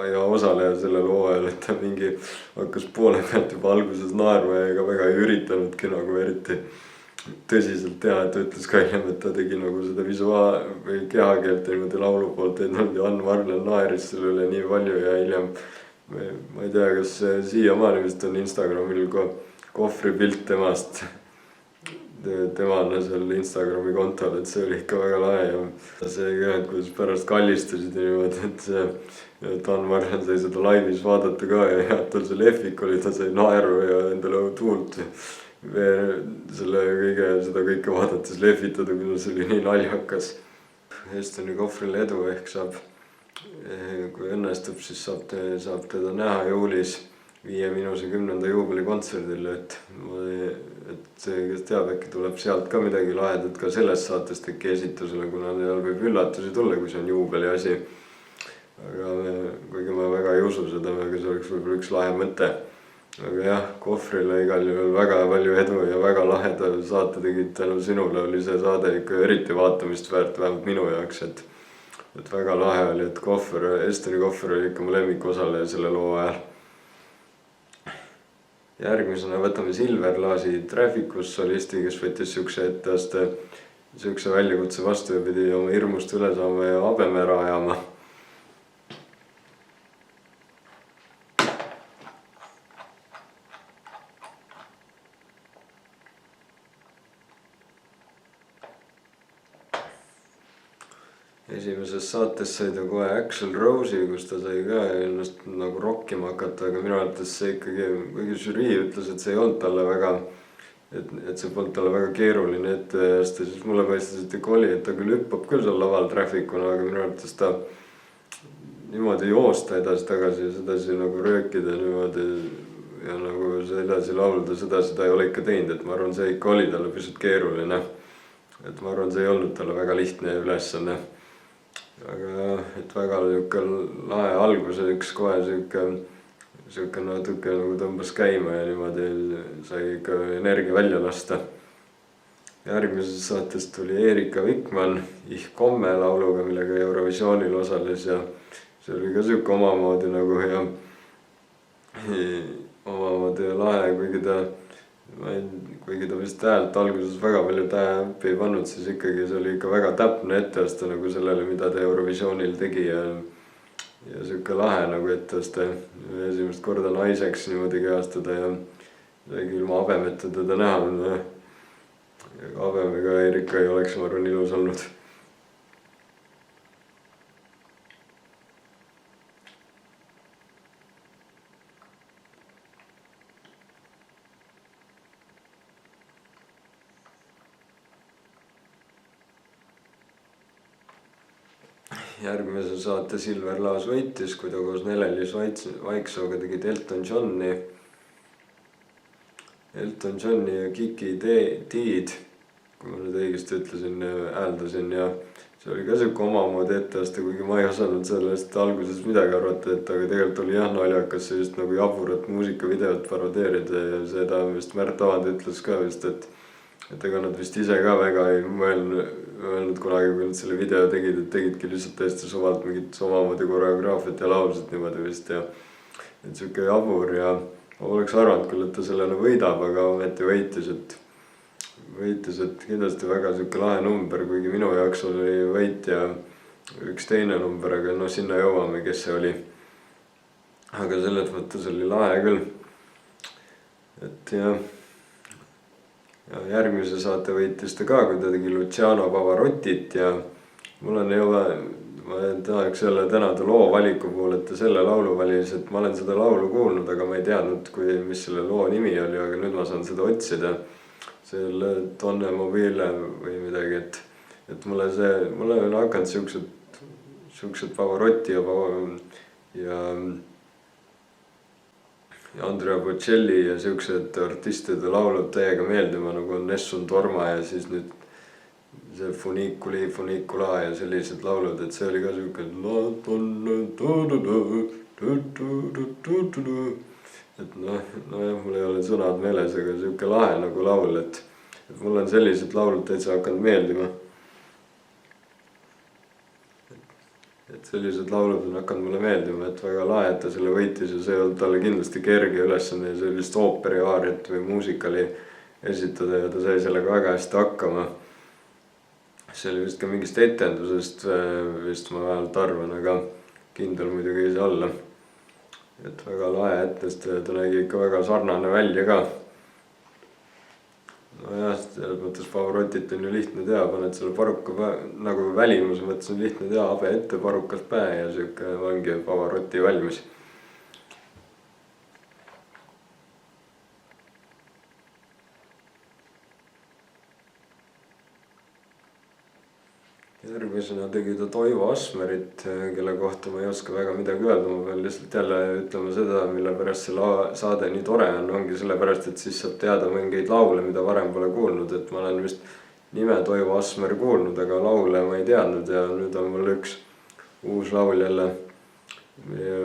ja osaleja sellel hooajal, et ta mingi hakkas poole pealt juba alguses naerma ja ega väga ei üritanudki nagu eriti tõsiselt teha, et ta ütles ka hiljem, et ta tegi nagu seda või kehakeelt ja niimoodi laulu poolt ei tulnud ja Ann Marlen naeris selle üle nii palju ja hiljem ma ei tea, kas siiamaani vist on Instagramil Kohvri pilt temast temana seal Instagrami kontol, et see oli ikka väga lahe ja see ka, et kuidas pärast kallistasid ja niimoodi, et Ann Marlen sai seda laivis vaadata ka ja tal see lehvik oli, ta sai naeru ja endale tuult seda kõike vaadates lehvitada, kuna see oli nii naljakas. Estoni Kohvrile edu ehk saab, kui õnnestub, siis saab teda näha juulis 5-10 juubelikontserdil, et see, kes teab, äkki tuleb sealt ka midagi lahedat ka sellest saatest äkki esitusele, kuna neil võib üllatusi tulla, kui see on juubeli asi. Aga kuigi ma väga ei usu seda, aga see oleks võib-olla üks lahe mõte. Aga jah, Kohvrile igal juhul väga palju edu ja väga laheda saate tegid tänu sinule, oli see saade ikka eriti vaatamist väärt, vähemalt minu jaoks, et väga lahe oli, et Estoni Kohver oli ikka mu lemmikosaleja selle loo ajal. Järgmisena võtame Silver Laasi Trafficus solisti, kes võttis siukse väljakutse vastu ja pidi oma hirmust üle saama ja habeme ära ajama. Esimeses saates sai ta kohe Axl Rose'i, kus ta sai ka ennast nagu rokkima hakata, aga minu arvates see ikkagi, kuigi žürii ütles, et see ei olnud talle väga, et see polnud talle väga keeruline etteaste, siis mulle paistis, et ikka oli, et ta küll hüppab küll seal laval Trafficuna, aga minu arvates ta niimoodi joosta edasi-tagasi ja sedasi nagu röökida niimoodi ja nagu edasi laulda, seda ei ole ikka teinud, et ma arvan, see ikka oli talle pisut keeruline. Et ma arvan, see ei olnud talle väga lihtne ülesanne. Aga et väga lahe algus ja üks kohe siuke natuke nagu tõmbas käima ja niimoodi sai ikka energia välja lasta. Järgmises saates tuli Erika Vikman Ich komme lauluga, millega Eurovisioonil osales ja see oli ka siuke omamoodi nagu hea, omamoodi lahe, kuigi ta vist häält alguses väga palju täppi ei pannud, siis ikkagi see oli ikka väga täpne etteaste nagu sellele, mida ta Eurovisioonil tegi ja siuke lahe nagu etteaste esimest korda naiseks niimoodi kehastada ja saigi ilma habemeta teda näha. Habemega Erika ei oleks, ma arvan, ilus olnud. Järgmise saate Silver Laas võitis, kui ta koos Nelelis Vaiksooga tegid Elton Johni ja Kiki Deed, kui ma nüüd õigesti ütlesin ja hääldasin, ja see oli ka siuke omamoodi etteaste, kuigi ma ei osanud sellest alguses midagi arvata, et aga tegelikult oli jah naljakas sellist nagu jaburat muusikavideot parodeerida ja seda vist Märt Avand ütles ka vist, et ega nad vist ise ka väga ei mõelnud kunagi, kui nad selle video tegid, et tegidki lihtsalt täiesti suvalt mingit omamoodi koreograafiat ja laulsid niimoodi vist ja et siuke jabur ja ma oleks arvanud küll, et ta sellele võidab, aga ometi võitis, et kindlasti väga siuke lahe number, kuigi minu jaoks oli võitja üks teine number, aga no sinna jõuame, kes see oli. Aga selles mõttes oli lahe küll. Et ja järgmise saate võitis ta ka, kui ta tegi Luciano Pavarottit ja mul on juba, ma tahaks jälle tänada loo valiku puhul, et ta selle laulu valis, et ma olen seda laulu kuulnud, aga ma ei teadnud, mis selle loo nimi oli, aga nüüd ma saan seda otsida. Selle Tonne Mobile või midagi, et mulle on hakanud siuksed Pavarotti ja Andrea Bocelli ja siuksed artistide laulud täiega meeldima, nagu on Nessun Dorma ja siis nüüd see Funiculi, Funicula ja sellised laulud, et see oli ka siuke et nojah, mul ei ole sõnad meeles, aga siuke lahe nagu laul, et mul on sellised laulud täitsa hakanud meeldima. Et sellised laulud on hakanud mulle meeldima, et väga lahe, et ta selle võitis ja see on talle kindlasti kerge ülesanne sellist ooperiaariat või muusikali esitada ja ta sai sellega väga hästi hakkama. See oli vist ka mingist etendusest vist ma vähemalt arvan, aga kindel muidugi ei saa olla. Et väga lahe ettest ja ta nägi ikka väga sarnane välja ka. Nojah, selles mõttes Pavarotit on ju lihtne teha, paned selle paruka nagu välimuse mõttes on lihtne teha, habe ette, parukas päe ja siuke ongi Pavaroti valmis. Järgmisena tegi ta Toivo Asmerit, kelle kohta ma ei oska väga midagi öelda, ma pean lihtsalt jälle ütlema seda, mille pärast see saade nii tore ongi sellepärast, et siis saab teada mingeid laule, mida varem pole kuulnud, et ma olen vist nime Toivo Asmer kuulnud, aga laule ma ei teadnud ja nüüd on mul üks uus laul jälle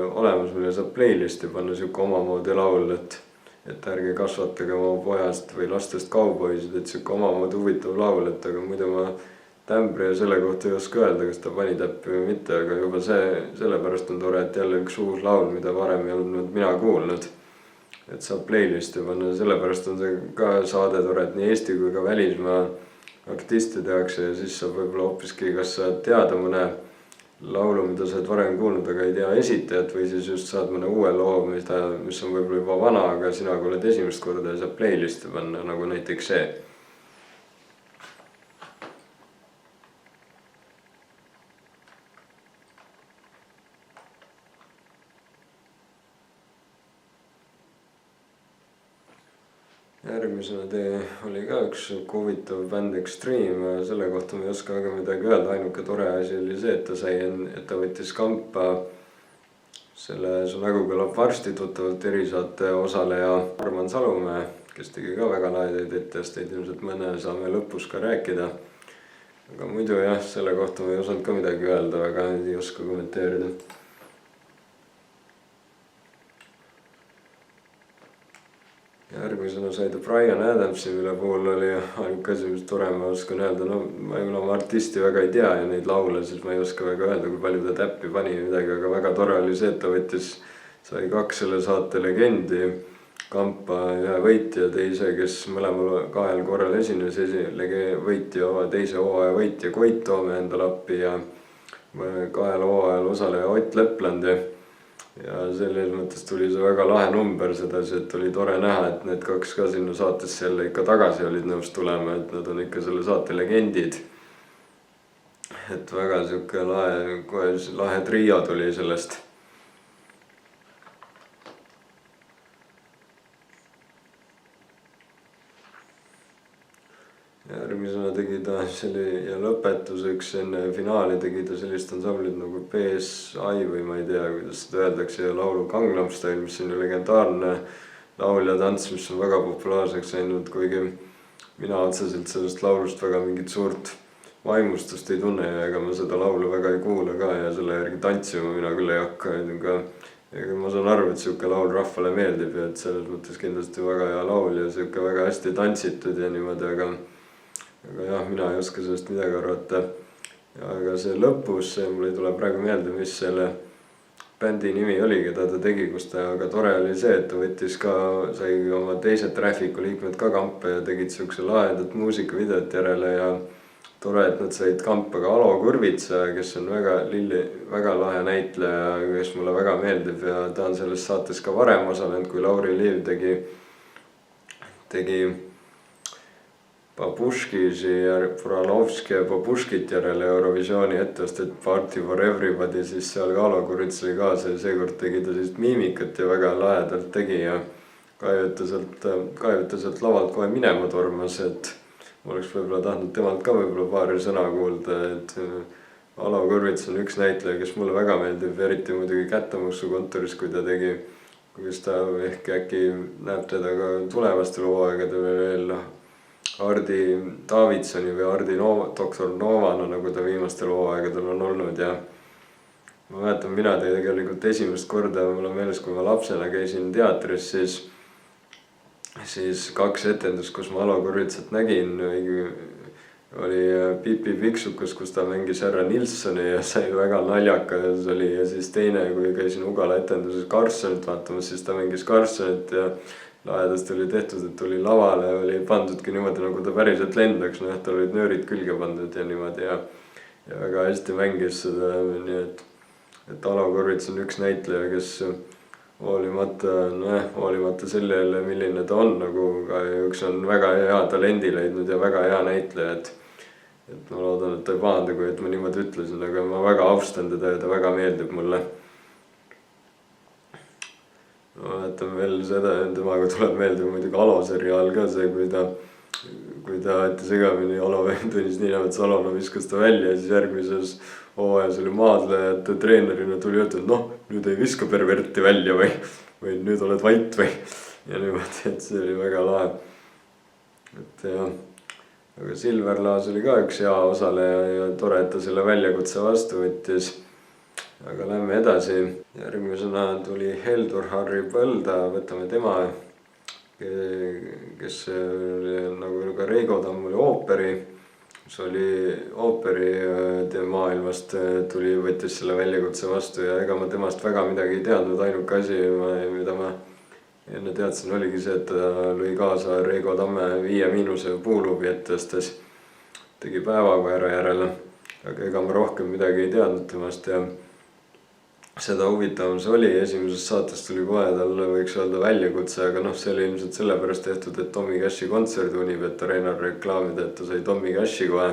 olemas, mille saab playlisti panna siuke omamoodi laul, et ärge kasvatage oma pojast või lastest kauboisid, et siuke omamoodi huvitav laul, et aga muidu ma Tämbri ja selle kohta ei oska öelda, kas ta pani täppi või mitte, aga juba sellepärast on tore, et jälle üks uus laul, mida varem ei olnud mina kuulnud. Et saab playlisti panna, sellepärast on see ka saade tore, et nii Eesti kui ka välismaa artiste tehakse ja siis saab võib-olla hoopiski, kas saad teada mõne laulu, mida sa oled varem kuulnud, aga ei tea esitajat või siis just saad mõne uue loo, mis on võib-olla juba vana, aga sina kui oled esimest korda ja saab playlisti panna, nagu näiteks see. Järgmisena oli ka üks huvitav bänd Extreme, selle kohta ma ei oska väga midagi öelda, ainuke tore asi oli see, et ta võttis kampa selle Su nägu kõlab varsti tuttavalt erisaate osaleja Arman Salumäe, kes tegi ka väga lahedaid etteasteid, ilmselt mõne saame lõpus ka rääkida. Aga muidu jah, selle kohta ma ei osanud ka midagi öelda, väga ei oska kommenteerida. järgmisena sai ta Bryan Adamsi, mille puhul oli ainuke asi, mis tore, ma oskan öelda, no ma oma artisti väga ei tea ja neid laule, siis ma ei oska väga öelda, kui palju ta täppi pani või midagi, aga väga tore oli see, et ta sai 2 selle saate legendi kampa, ühe võitja, teise, kes mõlemal 2 korral esines, võitja, teise hooaja võitja Koit Toome endale appi ja 2 hooajal osaleja Ott Lepland ja selles mõttes tuli see väga lahe number sedasi, et oli tore näha, et need 2 ka sinna saatesse jälle ikka tagasi olid nõus tulema, et nad on ikka selle saate legendid. Et väga siuke lahe trio tuli sellest. Järgmisena tegi ta ja lõpetuseks enne finaali tegi ta sellist ansamblit nagu PSI või ma ei tea, kuidas seda öeldakse, ja laulu Gangnam Style, mis on ju legendaarne laul ja tants, mis on väga populaarseks läinud, kuigi mina otseselt sellest laulust väga mingit suurt vaimustust ei tunne ja ega ma seda laulu väga ei kuula ka ja selle järgi tantsima mina küll ei hakka. Ega ma saan aru, et siuke laul rahvale meeldib ja et selles mõttes kindlasti väga hea laul ja siuke väga hästi tantsitud ja niimoodi, aga jah, mina ei oska sellest midagi arvata. Aga see lõpus, mul ei tule praegu meelde, mis selle bändi nimi oli, keda ta tegi, kus ta, aga tore oli see, et ta võttis ka, sai oma teised Trafficu liikmed ka kampa ja tegid siukse lahedat muusikavideot järele ja tore, et nad said kampa ka Alo Kurvitsa, kes on väga lahe näitleja, kes mulle väga meeldib ja ta on selles saates ka varem osalenud, kui Lauri Liiv tegi Babuškisi ja Furalovski ja Babuškit järele Eurovisiooni ettevõstet Party for Everybody, siis seal ka Alo Kurvits oli kaasa ja seekord tegi ta sellist miimikat ja väga lahedalt tegi ja Kaivet sealt lavalt kohe minema tormas, et ma oleks võib-olla tahtnud temalt ka võib-olla paari sõna kuulda, et Alo Kurvits on üks näitleja, kes mulle väga meeldib, eriti muidugi Kättemussu kontoris, kui ta tegi, kus ta äkki näeb teda ka tulevastel hooaegadel veel Hardi Davidsoni või Doktor Novana, nagu ta viimastel hooaegadel on olnud ja ma mäletan, mina tegelikult esimest korda, mul on meeles, kui ma lapsena käisin teatris, siis 2 etendust, kus ma Alo Kurvitsat nägin, oli Pipi Piksukas, kus ta mängis härra Nilssoni ja sai väga naljakas oli ja siis teine, kui käisin Ugala etenduses Karlssonit vaatamas, siis ta mängis Karlssonit ja lahedasti oli tehtud, et tuli lavale, oli pandudki niimoodi, nagu ta päriselt lendaks, noh, tal olid nöörid külge pandud ja niimoodi ja väga hästi mängis seda, nii et Alo Kurvits on üks näitleja, kes hoolimata sellele, milline ta on, nagu ka üks on väga hea talendi leidnud ja väga hea näitleja, et ma loodan, et ta ei pahanda, kui et ma niimoodi ütlesin, aga ma väga austan teda ja ta väga meeldib mulle. Ma mäletan veel seda, temaga tuleb meelde muidugi Alo seriaal ka see, kui ta aeti segamini Alo Tõnis Niinemetsa Alona viskas ta välja ja siis järgmises hooajas oli maadlejate treenerina tuli öelda, et noh, nüüd ei viska perverti välja või nüüd oled vait või ja niimoodi, et see oli väga lahe. Et jah, aga Silver Laas oli ka üks hea osaleja ja tore, et ta selle väljakutse vastu võttis. Aga lähme edasi. Järgmisena tuli Heldur Harry Põlda, võtame tema, kes oli nagu ka Reigo Tamm oli ooperi, mis oli ooperi maailmast võttis selle väljakutse vastu ja ega ma temast väga midagi ei teadnud, ainuke asi, mida ma enne teadsin, oligi see, et ta lõi kaasa Reigo Tamme 5- puulubi ettestes, tegi Päevakoera järele, aga ega ma rohkem midagi ei teadnud temast ja seda huvitavam see oli, esimeses saates tuli kohe talle võiks öelda väljakutse, aga noh, see oli ilmselt sellepärast tehtud, et Tommy Cashi kontserdi Unibet Arenal reklaamida, et ta sai Tommy Cashi kohe.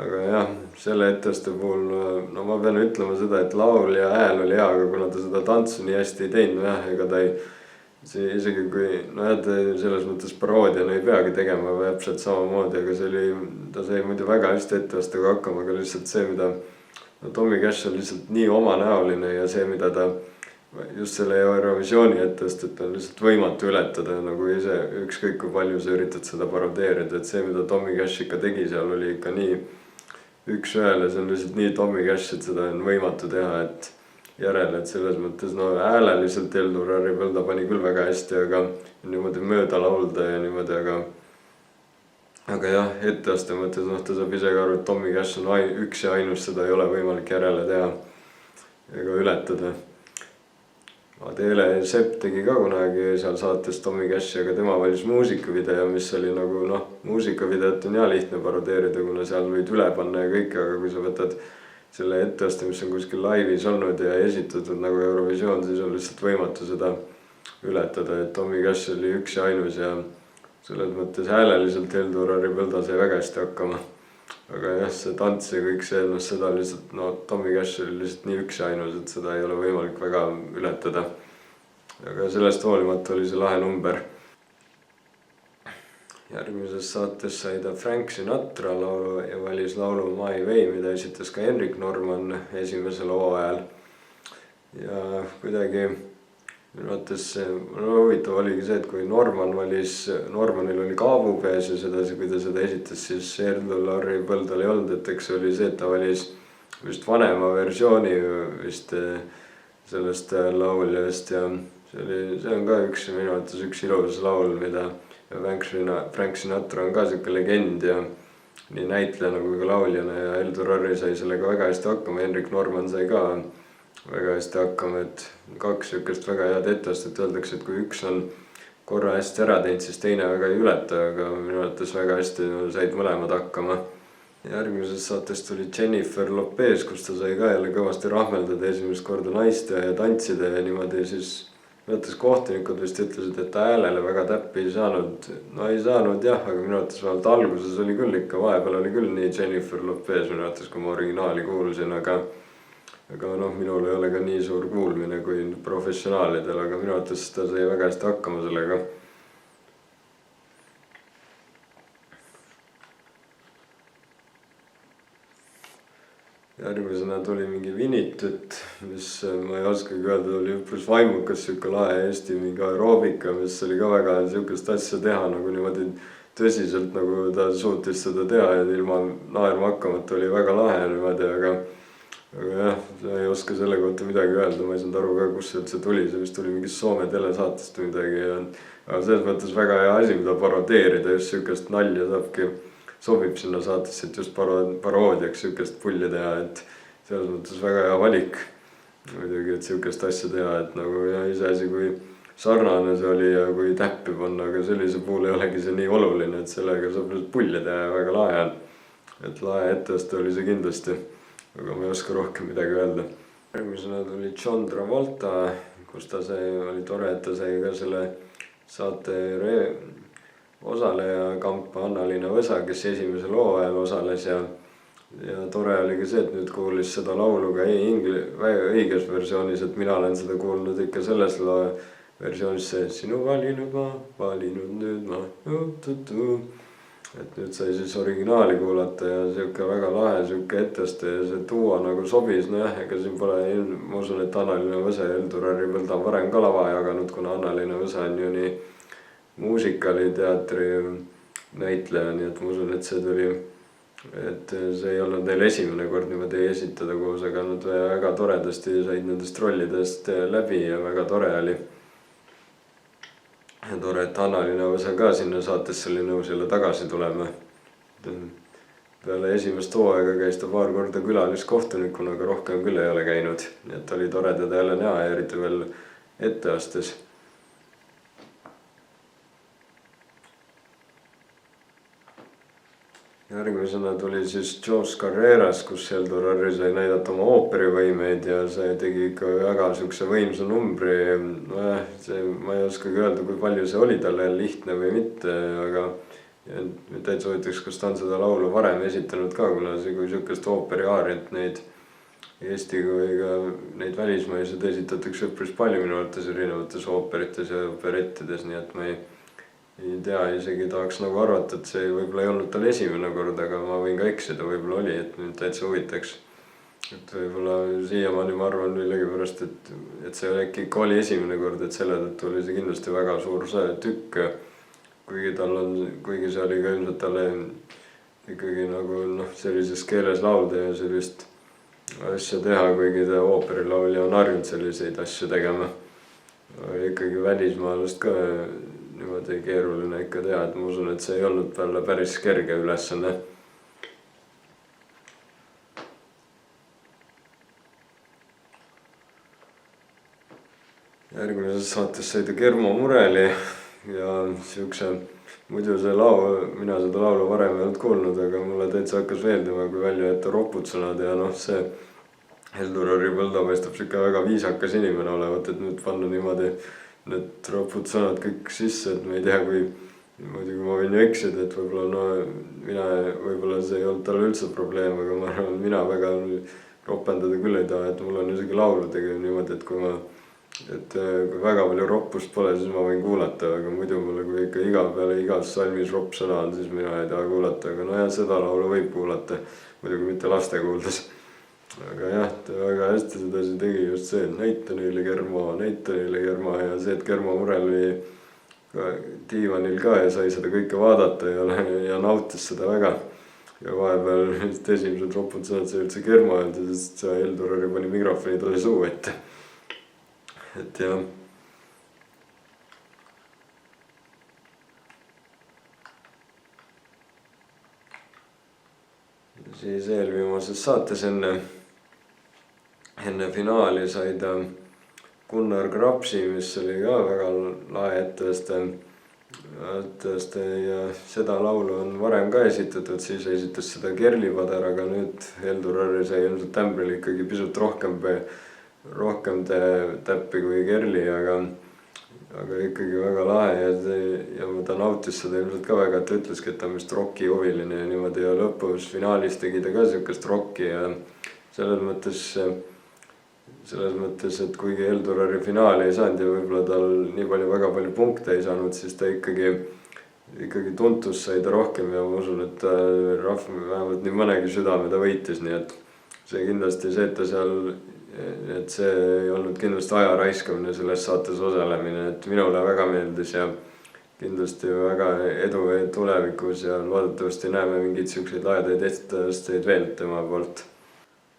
Aga jah, selle etteste puhul, no ma pean ütlema seda, et laul ja hääl oli hea, aga kuna ta seda tantsu nii hästi ei teinud, jah, ega ta ei, see isegi kui, no jah, ta selles mõttes paroodiana ei peagi tegema täpselt samamoodi, aga see oli, ta sai muidu väga hästi ettestega hakkama, aga lihtsalt see, mida no Tommy Cash on lihtsalt nii omanäoline ja see, mida ta just selle Eurovisiooni ettest, et on lihtsalt võimatu ületada, nagu ise ükskõik kui palju sa üritad seda parodeerida, et see, mida Tommy Cash ikka tegi seal, oli ikka nii üks ühele, see on lihtsalt nii Tommy Cash, et seda on võimatu teha, järele, et selles mõttes no hääleliselt Heldur Harri-Põlda pani küll väga hästi, aga niimoodi mööda laulda ja niimoodi, aga jah, etteaste mõttes noh, ta saab ise ka aru, et Tommy Cash on üks ja ainus, seda ei ole võimalik järele teha ega ületada. Adele Sepp tegi ka kunagi seal saates Tommy Cashi, aga tema valis muusikavideo, mis oli nagu noh, muusikavideot on ja lihtne parodeerida, kuna seal võid üle panna ja kõike, aga kui sa võtad selle etteaste, mis on kuskil laivis olnud ja esitatud nagu Eurovisioon, siis on lihtsalt võimatu seda ületada, et Tommy Cash oli üks ja ainus ja selles mõttes hääleliselt Heldur Harri-Põlda sai väga hästi hakkama. Aga jah, see tants ja kõik see, noh seda lihtsalt, no Tommy Cash oli lihtsalt nii üks ja ainus, et seda ei ole võimalik väga ületada. Aga sellest hoolimata oli see lahe number. Järgmises saates sai ta Frank Sinatra laulu ja valis laulu My Way, mida esitas ka Henrik Norman esimesel hooajal. Ja kuidagi minu mõttes huvitav oligi see, et kui Normanil oli kaabu peas ja sedasi, kui ta seda esitas, siis Heldur Harri-Põldal ei olnud, et eks oli see, et ta valis vist vanema versiooni vist sellest lauljast ja see on ka minu mõttes üks ilus laul, mida Frank Sinatra on ka siuke legend ja nii näitlejana kui ka lauljana ja Heldur Harri sai sellega väga hästi hakkama, Henrik Norman sai ka väga hästi hakkama, et kaks siukest väga head etteastet. Öeldakse, et kui üks on korra hästi ära teinud, siis teine väga ei ületa, aga minu mõttes väga hästi said mõlemad hakkama. Järgmises saates tuli Jennifer Lopez, kus ta sai ka jälle kõvasti rahmeldada esimest korda naiste ja tantsida ja niimoodi siis minu mõttes kohtunikud vist ütlesid, et ta häälele väga täppi ei saanud. No ei saanud jah, aga minu mõttes vähemalt alguses oli küll ikka, vahepeal oli küll nii Jennifer Lopez minu mõttes, kui ma originaali kuulsin, aga noh, minul ei ole ka nii suur kuulmine kui professionaalidel, aga minu mõttes ta sai väga hästi hakkama sellega. Järgmisena tuli mingi Vinitut, mis ma ei oskagi öelda, oli üpris vaimukas siuke lahe Eesti mingi aeroobika, mis oli ka väga siukest asja teha nagu niimoodi tõsiselt, nagu ta suutis seda teha ja ilma naerma hakkamata oli väga lahe niimoodi, aga jah, ei oska selle kohta midagi öelda, ma ei saanud aru ka, kus see üldse tuli, see vist tuli mingist Soome telesaatest või midagi ja aga selles mõttes väga hea asi, mida parodeerida, just siukest nalja sobib sinna saatesse, et just paroodiaks siukest pulli teha, et selles mõttes väga hea valik muidugi, et siukest asja teha, et nagu ja iseasi, kui sarnane see oli ja kui täppi panna, aga sellise puhul ei olegi see nii oluline, et sellega saab lihtsalt pulli teha ja väga lahe on. Et lahe etteaste oli see kindlasti. Aga ma ei oska rohkem midagi öelda. Järgmisena tuli John Travolta, kus ta oli tore, et ta sai ka selle saate osaleja kampa Anna-Liina Võsa, kes esimesel hooajal osales ja tore oli ka see, et nüüd kuulis seda laulu ka õiges versioonis, et mina olen seda kuulnud ikka selles versioonis see sinu valinud nüüd ma. Et nüüd sai siis originaali kuulata ja siuke väga lahe siuke etteaste ja see duo nagu sobis, no jah, ega siin pole, ma usun, et Anna-Liina Võsa ja Heldur Harri-Põlda on varem ka lava jaganud, kuna Anna-Liina Võsa on ju nii muusikaliteatri näitleja, nii et ma usun, et see ei olnud neil esimene kord niimoodi esitada koos, aga nad väga toredasti said nendest rollidest läbi ja väga tore oli. Ja tore, et Anna-Liina Võsa ka sinna saatesse oli nõus jälle tagasi tulema. Peale esimest hooaega käis ta paar korda külaliskohtunikuna, aga rohkem küll ei ole käinud. Nii et oli tore teda jälle näha ja eriti veel etteastes. Järgmisena tuli siis Jos Carreras, kus Heldur Harri sai näidata oma ooperivõimeid ja see tegi ikka väga siukse võimsa numbri. Ma ei oskagi öelda, kui palju see oli talle lihtne või mitte, aga täitsa huvitaks, kas ta on seda laulu varem esitanud ka, kuna kui siukest ooperiaariat neid Eesti kui ka neid välismaised esitatakse üpris palju minu arvates erinevates ooperites ja operettides, nii et ma ei tea, isegi tahaks nagu arvata, et see võib-olla ei olnud tal esimene kord, aga ma võin ka eksida, võib-olla oli, et nüüd täitsa huvitaks. Et võib-olla siiamaani ma arvan millegipärast, et see äkki ikka oli esimene kord, et selle tõttu oli see kindlasti väga suur tükk. Kuigi see oli ka ilmselt talle ikkagi nagu sellises keeles laulda ja sellist asja teha, kuigi ta ooperilaulja on harjunud selliseid asju tegema. Ikkagi välismaalast ka niimoodi keeruline ikka teha, et ma usun, et see ei olnud talle päris kerge ülesanne. Järgmises saates sai ta Germo Mureli ja siukse, muidu see laul, mina seda laulu varem ei olnud kuulnud, aga mulle täitsa hakkas meeldima, kui välja jätta ropud sõnad ja noh, see Heldur-Harry Põlda paistab siuke väga viisakas inimene olevat, et nüüd panna niimoodi need ropud sõnad kõik sisse, et ma ei tea, kui muidugi ma võin ju eksida, et võib-olla võib-olla see ei olnud talle üldse probleem, aga ma arvan, mina väga ropendada küll ei taha, et mul on isegi lauludega niimoodi, et kui väga palju roppust pole, siis ma võin kuulata, aga muidu mulle, kui ikka igas salmis ropp sõna on, siis mina ei taha kuulata, aga nojah, seda laulu võib kuulata, muidugi mitte laste kuuldes. Aga jah, ta väga hästi seda siin tegi just see, et näita neile Germo ja see, et Germo Murel oli diivanil ka ja sai seda kõike vaadata ja nautis seda väga. Ja vahepeal esimesed ropud sõnad sai üldse Germo öelda, sest Heldur-Harry pani mikrofoni talle suu ette. Et jah. Ja siis eelviimases saates enne finaali sai ta Gunnar Grapsi, mis oli ka väga lahe etteaste ja seda laulu on varem ka esitatud, siis esitas seda Kerli Padar, aga nüüd Heldur-Harry sai ilmselt tämbril ikkagi pisut rohkem täppi kui Kerli, aga ikkagi väga lahe ja ta nautis seda ilmselt ka väga, et ta ütleski, et ta on vist rocki huviline ja niimoodi ja lõpus finaalis tegi ta ka siukest rocki ja selles mõttes, et kuigi Heldur-Harry finaali ei saanud ja võib-olla tal nii väga palju punkte ei saanud, siis ta ikkagi tuntus sai ta rohkem ja ma usun, et rahva vähemalt nii mõnegi südame ta võitis, nii et see kindlasti et see ei olnud kindlasti aja raiskamine selles saates osalemine, et minule väga meeldis ja kindlasti väga edu tulevikus ja loodetavasti näeme mingeid siukseid lahedaid etteasteid veel tema poolt.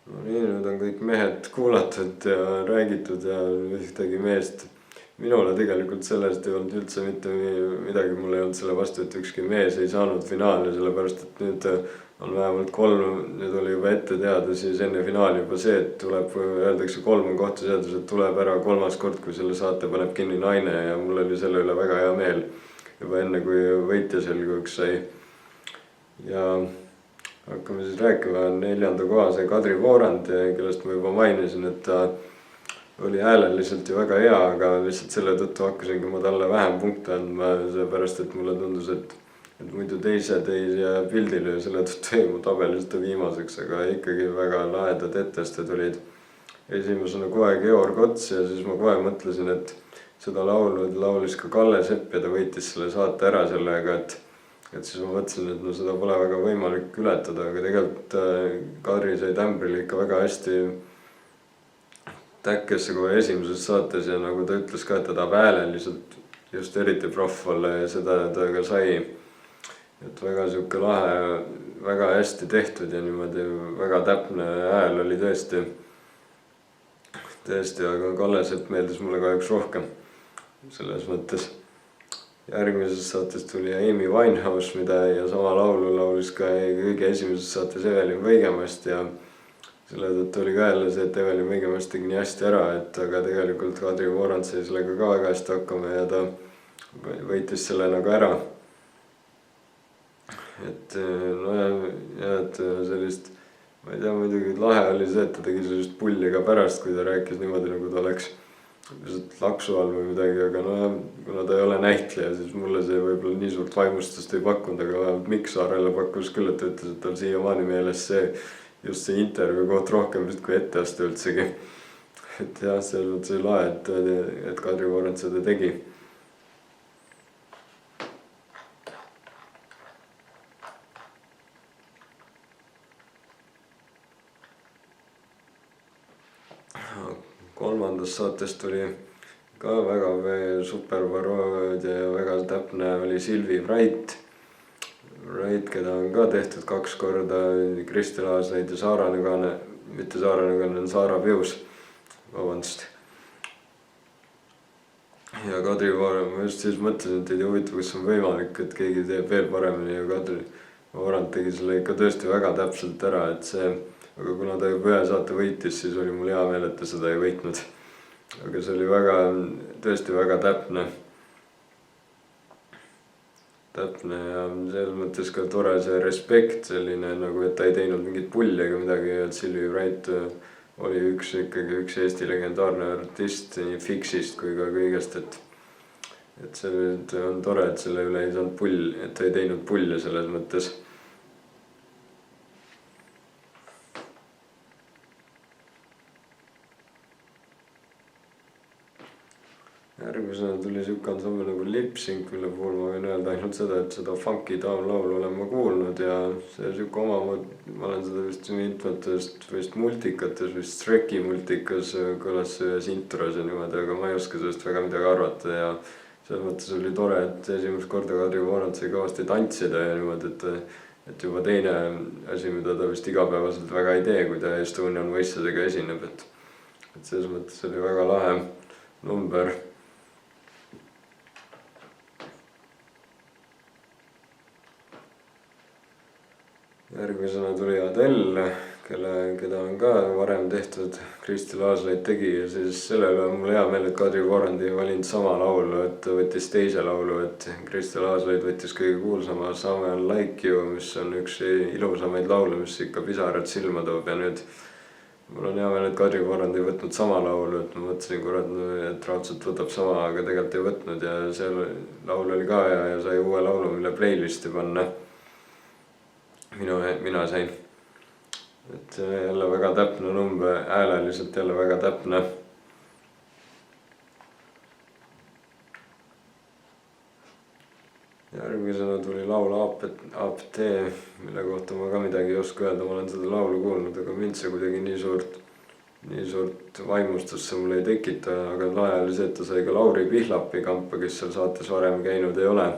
No nii, nüüd on kõik mehed kuulatud ja räägitud ja ühtegi meest. Minule tegelikult sellest ei olnud üldse mitte midagi, mul ei olnud selle vastu, et ükski mees ei saanud finaali, sellepärast et nüüd on vähemalt 3, nüüd oli juba ette teada siis enne finaali juba see, et öeldakse 3 on kohtuseadus, et tuleb ära 3. kord, kui selle saate paneb kinni naine ja mul oli selle üle väga hea meel juba enne, kui võitja selguks sai. Ja hakkame siis rääkima, 4. koha sai Kadri Voorand, kellest ma juba mainisin, et ta oli hääleliselt ju väga hea, aga lihtsalt selle tõttu hakkasingi ma talle vähem punkte andma, seepärast et mulle tundus, et muidu teised ei jää pildile ja selle tõttu jäi mu tabelist viimaseks, aga ikkagi väga lahedad etteasted olid. Esimesena kohe Georg Ots ja siis ma kohe mõtlesin, et seda laulu laulis ka Kalle Sepp ja ta võitis selle saate ära sellega, et siis ma mõtlesin, et no seda pole väga võimalik ületada, aga tegelikult Kadri sai tämbril ikka väga hästi täkkesse kohe esimeses saates ja nagu ta ütles ka, et ta tahab hääleliselt just eriti proff olla ja seda ta ka sai. Et väga siuke lahe, väga hästi tehtud ja niimoodi väga täpne hääl oli tõesti, aga Kalle Sepp meeldis mulle kahjuks rohkem selles mõttes. Järgmises saates tuli Amy Winehouse, mida ja sama laulu laulis ka kõige esimeses saates Evelin Võigemast ja selle tõttu oli ka jälle see, et Evelin Võigemast tegi nii hästi ära, et aga tegelikult Kadri Voorand sai sellega ka väga hästi hakkama ja ta võitis selle nagu ära. Et no ja et sellist, ma ei tea, muidugi lahe oli see, et ta tegi sellist pulli ka pärast, kui ta rääkis niimoodi, nagu ta oleks laksu all või midagi, aga no kuna ta ei ole näitleja, siis mulle see võib-olla nii suurt vaimustust ei pakkunud, aga vähemalt Mikk Saarele pakkus küll, et ta ütles, et tal siiamaani meeles just see intervjuu koht rohkem vist kui etteaste üldsegi. Et jah, selles mõttes oli lahe, et Kadri Voorand seda tegi. Kolmandast saatest tuli ka väga super paroodia ja väga täpne oli Silvi Vrait, keda on ka tehtud 2 korda, Kristi Laasneid ja Saara mitte Saara Nõgene, on Saara Pius, vabandust. ja Kadri Varand, ma just siis mõtlesin, et ei tea huvitav, kas on võimalik, et keegi teeb veel paremini ja Kadri Varand tegi selle ikka tõesti väga täpselt ära, et see, aga kuna ta juba ühe saate võitis, siis oli mul hea meel, et ta seda ei võitnud. aga see oli väga, tõesti väga täpne ja selles mõttes ka tore see respekt selline nagu, et ta ei teinud mingit pulli ega midagi, et Silvi Wright oli ikkagi üks Eesti legendaarne artist nii Fixist kui ka kõigest, et see on tore, et selle üle ei saanud pull, et ta ei teinud pulli selles mõttes. Järgmisena tuli siuke ansambel nagu Lip-Sync, mille puhul ma võin öelda ainult seda, et seda funky taamlaulu olen ma kuulnud ja see siuke omamoodi, ma olen seda vist mitmetest vist multikates, vist Streki multikas kõlas ühes intros ja niimoodi, aga ma ei oska sellest väga midagi arvata ja selles mõttes oli tore, et esimest korda Kadri Varand sai kõvasti tantsida ja niimoodi, et juba teine asi, mida ta vist igapäevaselt väga ei tee, kui ta Estonian Voice'idega esineb, et selles mõttes oli väga lahe number. Järgmisena tuli Adele, keda on ka varem tehtud, Kristi Laaslaid tegi ja siis sellele on mul hea meel, et Kadri Varand ei valinud sama laulu, et võttis teise laulu, et Kristi Laaslaid võttis kõige kuulsama Someone Like You, mis on üks ilusamaid laule, mis ikka pisarad silma toob ja nüüd mul on hea meel, et Kadri Varand ei võtnud sama laulu, et ma mõtlesin kurat, et raudselt võtab sama, aga tegelikult ei võtnud ja see laul oli ka hea ja sai uue laulu, mille playlisti panna. Mina sain, et jälle väga täpne number, hääleliselt jälle väga täpne. Järgmisena tuli laul APT, mille kohta ma ka midagi ei oska öelda, ma olen seda laulu kuulnud, aga mind see kuidagi nii suurt vaimustusse mul ei tekita, aga lahe oli see, et ta sai ka Lauri Pihlapi kampa, kes seal saates varem käinud ei ole.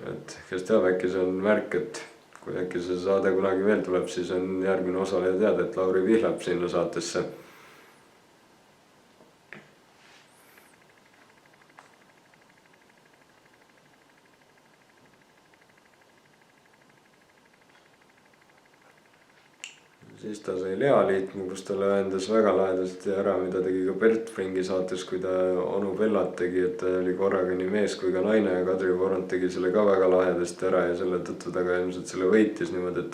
Et kes teab, äkki see on märk, et kui äkki see saade kunagi veel tuleb, siis on järgmine osaleja teada, et Lauri Pihlap sinna saatesse. Siis ta sai Lea liitma, kus ta lahendas väga lahedasti ära, mida tegi ka Bert Fringi saates, kui ta onu Bellat tegi, et ta oli korraga nii mees kui ka naine ja Kadri Varand tegi selle ka väga lahedasti ära ja selle tõttu ta ka ilmselt selle võitis niimoodi, et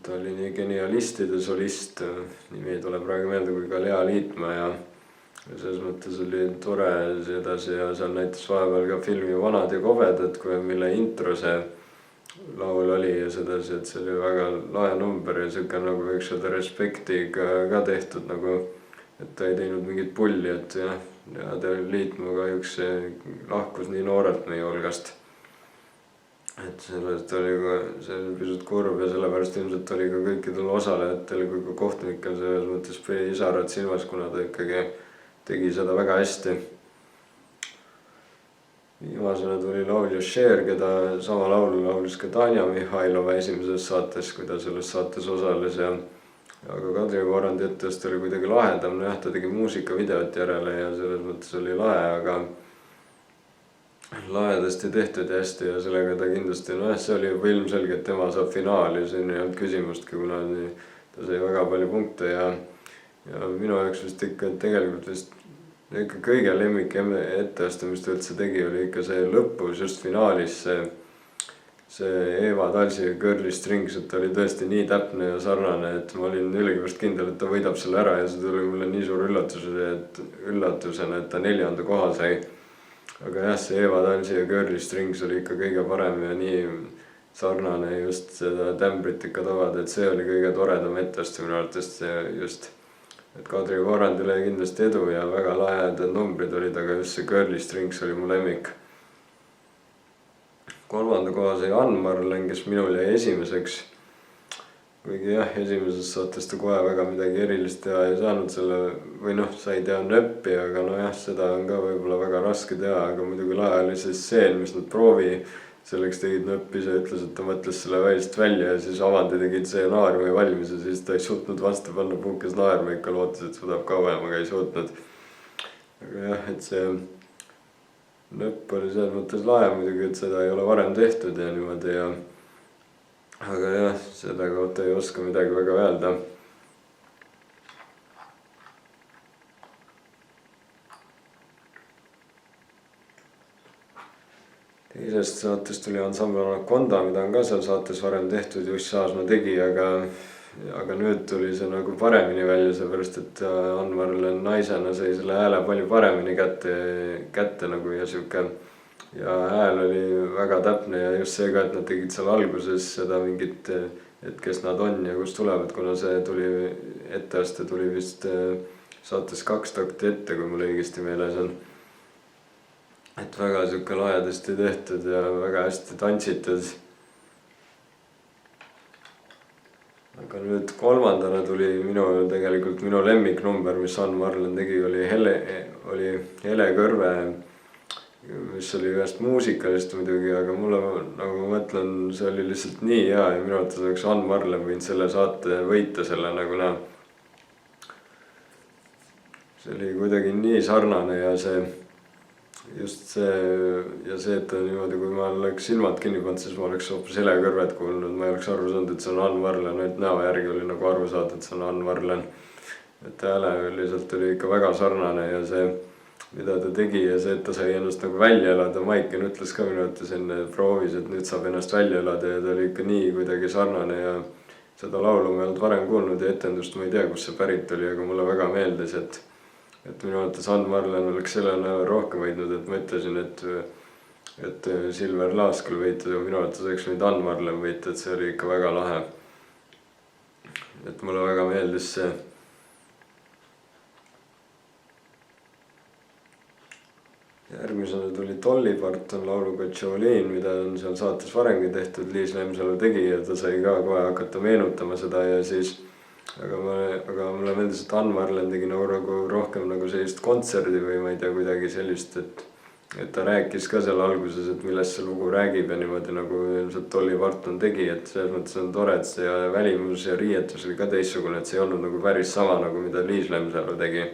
ta oli nii genialistide solist, nimi ei tule praegu meelde, kui ka Lea liitma ja selles mõttes oli tore edasi ja seal näitas vahepeal ka filmi Vanad ja kobedad, mille intro see laul oli ja sedasi, et see oli väga lahe number ja siuke nagu võiks öelda respektiga ka tehtud nagu, et ta ei teinud mingit pulli, et jah, ja ta liitma kahjuks lahkus nii noorelt meie hulgast. Et sellest oli ka, see oli pisut kurb ja sellepärast ilmselt oli ka kõikidel osalejatel kui ka kohtunikel selles mõttes pisarad silmas, kuna ta ikkagi tegi seda väga hästi. Viimasena tuli laulja Cher, keda sama laulu laulis ka Tanja Mihhailova esimeses saates, kui ta selles saates osales ja aga Kadri Varandi ettest oli kuidagi lahedam, jah, ta tegi muusikavideot järele ja selles mõttes oli lahe, aga lahedasti tehtud ja hästi ja sellega ta kindlasti, see oli juba ilmselge, et tema saab finaali, siin ei olnud küsimustki, kuna ta sai väga palju punkte ja minu jaoks vist ikka tegelikult vist ikka kõige lemmik etteaste, mis ta üldse tegi, oli ikka see lõpus, just finaalis see Eva Talsi ja Girly Strings, et ta oli tõesti nii täpne ja sarnane, et ma olin ülikoolist kindel, et ta võidab selle ära ja see tuli mulle nii suur üllatusena, et ta 4. koha sai. Aga jah, see Eva Talsi ja Girly Strings oli ikka kõige parem ja nii sarnane just seda tämbrit ikka tabada, et see oli kõige toredam etteaste minu arvates just. Et Kadri Varandile kindlasti edu ja väga lahedad numbrid olid, aga just see Girly Strings oli mu lemmik. 3. koha sai Ann-Marlen, kes minul jäi esimeseks. Kuigi jah, esimeses saates ta kohe väga midagi erilist teha ei saanud selle, või sai teha nöppi, aga jah, seda on ka võib-olla väga raske teha, aga muidugi lahe oli see stseen, mis nad selleks tegid nööpis ja ütles, et ta mõtles selle väljast välja ja siis Avandi tegid stsenaariumi valmis ja siis ta ei suutnud vastu panna, puhkes naerma, ikka lootis, et suudab kauem, aga ei suutnud. aga jah, et see nööp oli selles mõttes lahe muidugi, et seda ei ole varem tehtud ja niimoodi ja aga jah, selle kohta ei oska midagi väga öelda. Teisest saatest tuli ansambel Anaconda, mida on ka seal saates varem tehtud, Juss Saasma tegi, aga nüüd tuli see nagu paremini välja, seepärast et Ann-Marlen naisena sai selle hääle palju paremini kätte nagu ja sihuke ja hääl oli väga täpne ja just see ka, et nad tegid seal alguses seda mingit, et kes nad on ja kust tulevad, kuna see tuli etteaste tuli vist saates 2 takti ette, kui mul õigesti meeles on. Et väga sihuke lahedasti tehtud ja väga hästi tantsitud. aga nüüd kolmandana tuli tegelikult minu lemmiknumber, mis Ann-Marlen tegi, oli Hele Kõrve, mis oli ühest muusikalist muidugi, aga mulle nagu ma mõtlen, see oli lihtsalt nii hea ja minu arvates oleks Ann-Marlen võinud selle saate võita selle nagu näha. See oli kuidagi nii sarnane ja see just see, et niimoodi, kui ma oleks silmad kinni pannud, siis ma oleks hoopis Hele Kõrvet kuulnud, ma ei oleks aru saanud, et see on Ann-Marlen, et näo järgi oli nagu aru saada, et see on Ann-Marlen. et hääle lihtsalt oli ikka väga sarnane ja see, mida ta tegi ja see, et ta sai ennast nagu välja elada, Maiken ütles ka minu arvates enne proovis, et nüüd saab ennast välja elada ja ta oli ikka nii kuidagi sarnane ja seda laulu ma ei olnud varem kuulnud ja etendust ma ei tea, kus see pärit oli, aga mulle väga meeldis, et minu arvates Ann-Marlen oleks selle näol rohkem võidnud, et ma ütlesin, et Silver Laas küll võitud, aga minu arvates oleks võinud Ann-Marlen võita, et see oli ikka väga lahe. et mulle väga meeldis see. Järgmisena tuli Dolly Parton lauluga Jolene, mida on seal saates varemgi tehtud, Liis Lemsalu tegi ja ta sai ka kohe hakata meenutama seda ja siis aga mulle meeldis, et Ann-Marlen tegi nagu rohkem nagu sellist kontserdi või ma ei tea, kuidagi sellist, et ta rääkis ka seal alguses, et millest see lugu räägib ja niimoodi nagu ilmselt Dolly Parton tegi, et selles mõttes on tore, et see välimus ja riietus oli ka teistsugune, et see ei olnud nagu päris sama nagu mida Liis Lemsalu tegi.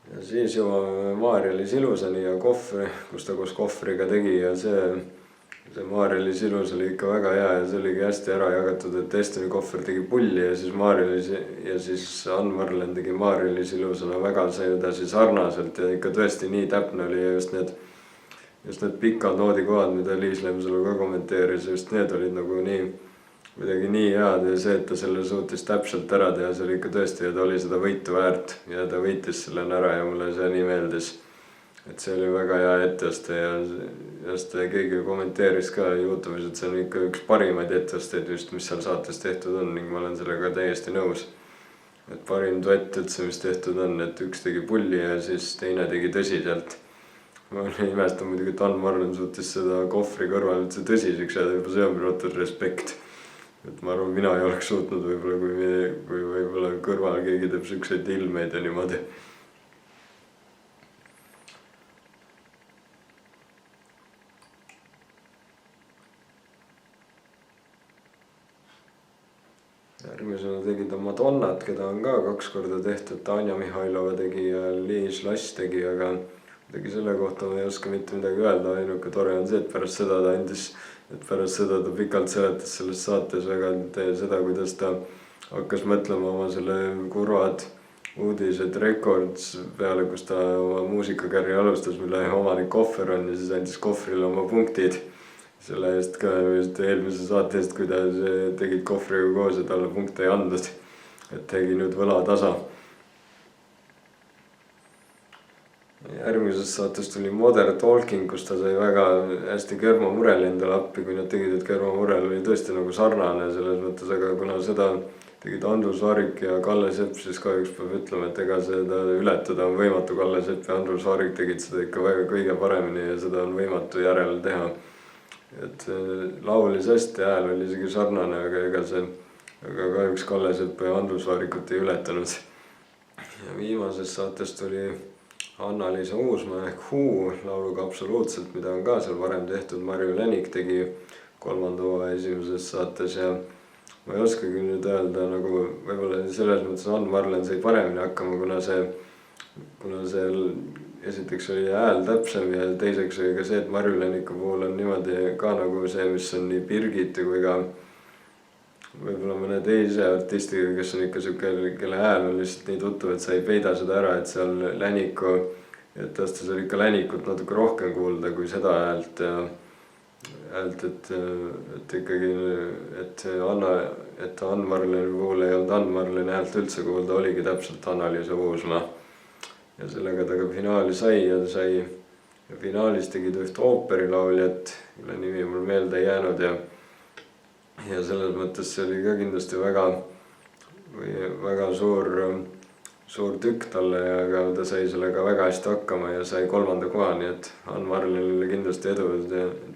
Ja siis jõuame Maarja-Liis Ilusani ja Kohvri, kus ta koos Kohvriga tegi ja see Maarja-Liis Ilus oli ikka väga hea ja see oligi hästi ära jagatud, et Estoni Kohver tegi pulli ja siis Maarja-Liis ja siis Ann-Marlen tegi Maarja-Liis Ilusana väga edasi sarnaselt ja ikka tõesti nii täpne oli ja just need pikad noodikohad, mida Liis Lemsalu ka kommenteeris, just need olid nagu kuidagi nii head ja see, et ta selle suutis täpselt ära teha, see oli ikka tõesti ja ta oli seda võitu väärt ja ta võitis selle ära ja mulle see nii meeldis. Et see oli väga hea etteaste ja keegi kommenteeris ka YouTube'is, et see on ikka üks parimaid etteasteid just, mis seal saates tehtud on ning ma olen sellega täiesti nõus. Et parim duett üldse, mis tehtud on, et üks tegi pulli ja siis teine tegi tõsiselt. Ma imestan muidugi, et Ann-Marlen suutis seda Kohvri kõrval üldse tõsiseks ja juba see on minu arvates respekt. Et ma arvan, mina ei oleks suutnud võib-olla, kui võib-olla kõrval keegi teeb sükseid ilmeid ja niimoodi. Järgmisena tegi ta Madonnat, keda on ka 2 korda tehtud, Tanja Mihhailova tegi ja Liis Lass tegi, aga midagi selle kohta ma ei oska mitte midagi öelda, ainuke tore on see, et pärast seda ta pikalt seletas selles saates väga seda, kuidas ta hakkas mõtlema oma selle kurvad uudised Records peale, kus ta oma muusikakarjääri alustas, mille omanik Kohver on ja siis andis Kohvrile oma punktid. Selle eest ka eelmise saate eest, kui ta tegid Kohvriga koos ja talle punkte ei andnud, et tegi nüüd võla tasa. Järgmises saates tuli Modern Talking, kus ta sai väga hästi Germo Murel endale appi, kui nad tegid, et Germo Murel oli tõesti nagu sarnane selles mõttes, aga kuna seda tegid Andrus Vaarik ja Kalle Sepp, siis kahjuks peab ütlema, et ega seda ületada on võimatu. Kalle Sepp ja Andrus Vaarik tegid seda ikka väga kõige paremini ja seda on võimatu järele teha. Et laulis hästi, hääl oli isegi sarnane, aga kahjuks Kalle Sepp ja Andrus Vaarikut ei ületanud. ja viimases saates tuli Anna-Liisa Uusmaa ehk Who lauluga Absoluutselt, mida on ka seal varem tehtud. Marju Länik tegi 3. hooaja esimeses saates ja ma ei oskagi nüüd öelda, nagu võib-olla selles mõttes Ann Marlen sai paremini hakkama, kuna seal esiteks oli hääl täpsem ja teiseks oli ka see, et Marju Läniku puhul on niimoodi ka nagu see, mis on nii Birgit kui ka võib-olla mõne teise artistiga, kes on ikka siuke, kelle hääl on lihtsalt nii tuttav, et sa ei peida seda ära, et seal Läniku, et tõstes oli ikka Länikut natuke rohkem kuulda kui seda häält ja häält, et ikkagi, et Ann Marleni puhul ei olnud Ann Marleni häält üldse kuulda, oligi täpselt Anna-Liisa Uusmaa. Ja sellega ta ka finaali sai ja finaalis tegid üht ooperilauljat, mille nimi mul meelde ei jäänud ja selles mõttes see oli ka kindlasti väga suur tükk talle ja ta sai sellega väga hästi hakkama ja sai 3. koha, nii et Ann Marlenile kindlasti edu.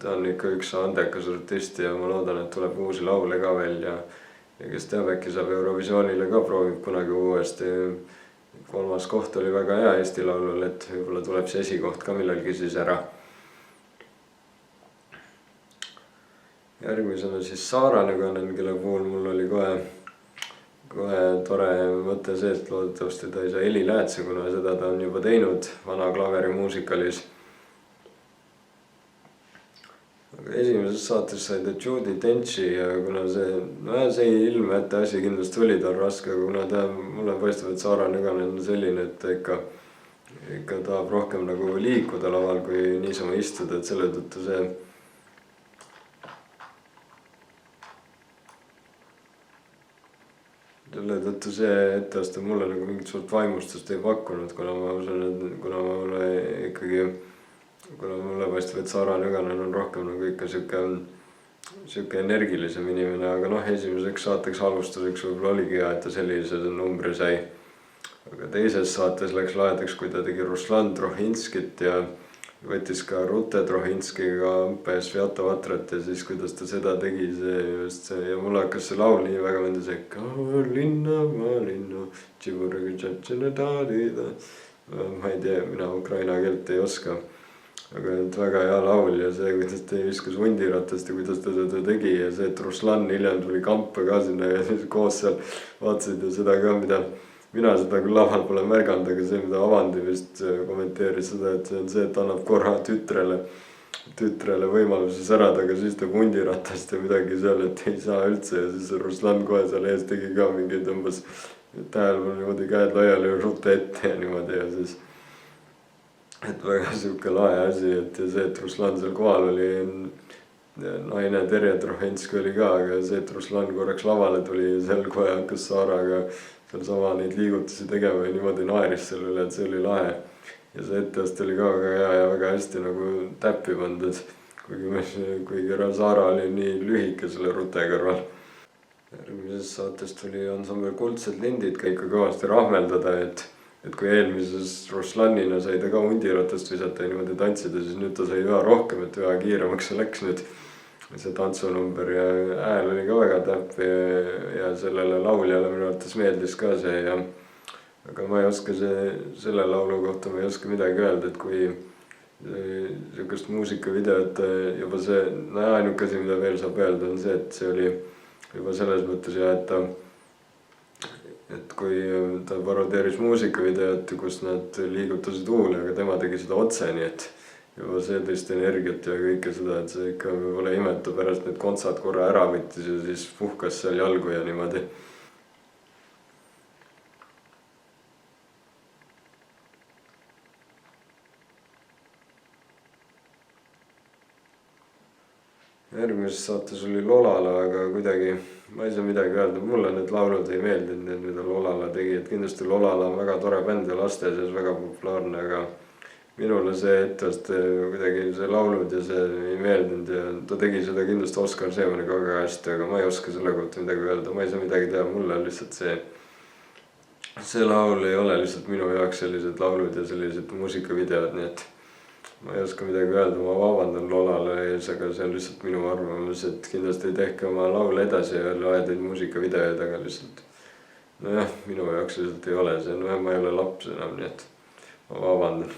Ta on ikka üks andekas artist ja ma loodan, et tuleb uusi laule ka veel ja kes teab, äkki saab Eurovisioonile ka proovib kunagi uuesti. 3. koht oli väga hea Eesti Laulul, et võib-olla tuleb see esikoht ka millalgi siis ära. Järgmisena siis Saara Nõganen, kelle puhul mul oli kohe tore mõte see, et loodetavasti ta ei saa Heli Läätse, kuna seda ta on juba teinud Vana Klaveri muusikalis. Aga esimeses saates sai ta Judi Denchi ja kuna see ilmete asi kindlasti oli tal raske, kuna mulle paistab, et Saara Nõganen on selline, et ta ikka tahab rohkem nagu liikuda laval, kui niisama istuda, et selle tõttu see etteaste mulle nagu mingit suurt vaimustust ei pakkunud, kuna ma usun, et kuna mulle paistab, et Saara Nõganen on rohkem nagu ikka siuke energilisem inimene, aga esimeseks saateks halvustuseks võib-olla oligi hea, et ta sellise numbri sai. Aga teises saates läks lahedaks, kui ta tegi Ruslan Trohinskit ja võttis ka Rute Trohinskiga õppes Fjata Vatrat ja siis kuidas ta seda tegi, ja mulle hakkas see laul nii väga mõnda see Linna, ma linna, tšiburagi tšatšina taadida. Ma ei tea, mina ukraina keelt ei oska, aga väga hea laul ja see, kuidas ta viskas hundiratast ja kuidas ta seda tegi ja see, et Ruslan hiljem tuli kampa ka sinna ja koos seal vaatasid ja seda ka, mida mina seda küll laval pole märganud, aga see, mida Avandi vist kommenteeris seda, et see on see, et annab korra tütrele võimaluse särada, aga siis teeb hundiratast ja midagi seal, et ei saa üldse ja siis Ruslan kohe seal ees tegi ka mingi, tõmbas tähelepanu niimoodi käed laiali ja Rute ette ja niimoodi ja siis et väga siuke lahe asi, et ja see, et Ruslan seal kohal oli, naine Terje Trohinski oli ka, aga see, et Ruslan korraks lavale tuli ja seal kohe hakkas Saaraga seal sama neid liigutusi tegema ja niimoodi naeris selle üle, et see oli lahe. Ja see etteaste oli ka väga hea ja väga hästi nagu täppi pandud, kuigi Saara oli nii lühike selle Rute kõrval. Järgmises saates tuli ansambel Kuldsed lindid ka ikka kõvasti rahmeldada, et kui eelmises Ruslanina sai ta ka hundiratast visata ja niimoodi tantsida, siis nüüd ta sai üha rohkem, et üha kiiremaks see läks nüüd. See tantsunumber ja hääl oli ka väga täpp ja sellele lauljale minu arvates meeldis ka see ja aga ma ei oska selle laulu kohta ma ei oska midagi öelda, et kui niisugust muusikavideot juba see, ainuke asi, mida veel saab öelda, on see, et see oli juba selles mõttes ja et kui ta parodeeris muusikavideot, kus nad liigutasid huule, aga tema tegi seda otse, nii et juba see tõesti energiat ja kõike seda, et see ikka võib-olla imeta pärast need kontsad korra ära võttis ja siis puhkas seal jalgu ja niimoodi. Järgmises saates oli Lolala, aga kuidagi ma ei saa midagi öelda, mulle need laulud ei meeldinud, mida Lolala tegi, et kindlasti Lolala on väga tore bänd ja laste seas väga populaarne, aga minule see etteaste kuidagi see laulud ja see ei meeldinud ja ta tegi seda kindlasti Oskar Seemaniga väga hästi, aga ma ei oska selle kohta midagi öelda, ma ei saa midagi teha, mulle lihtsalt see laul ei ole lihtsalt minu jaoks sellised laulud ja sellised muusikavideod, nii et ma ei oska midagi öelda, ma vabandan Lolale ees, aga see on lihtsalt minu arvamus, et kindlasti tehke oma laule edasi ja laedaid muusikavideoid, aga lihtsalt nojah, minu jaoks lihtsalt ei ole see, no ma ei ole laps enam, nii et ma vabandan.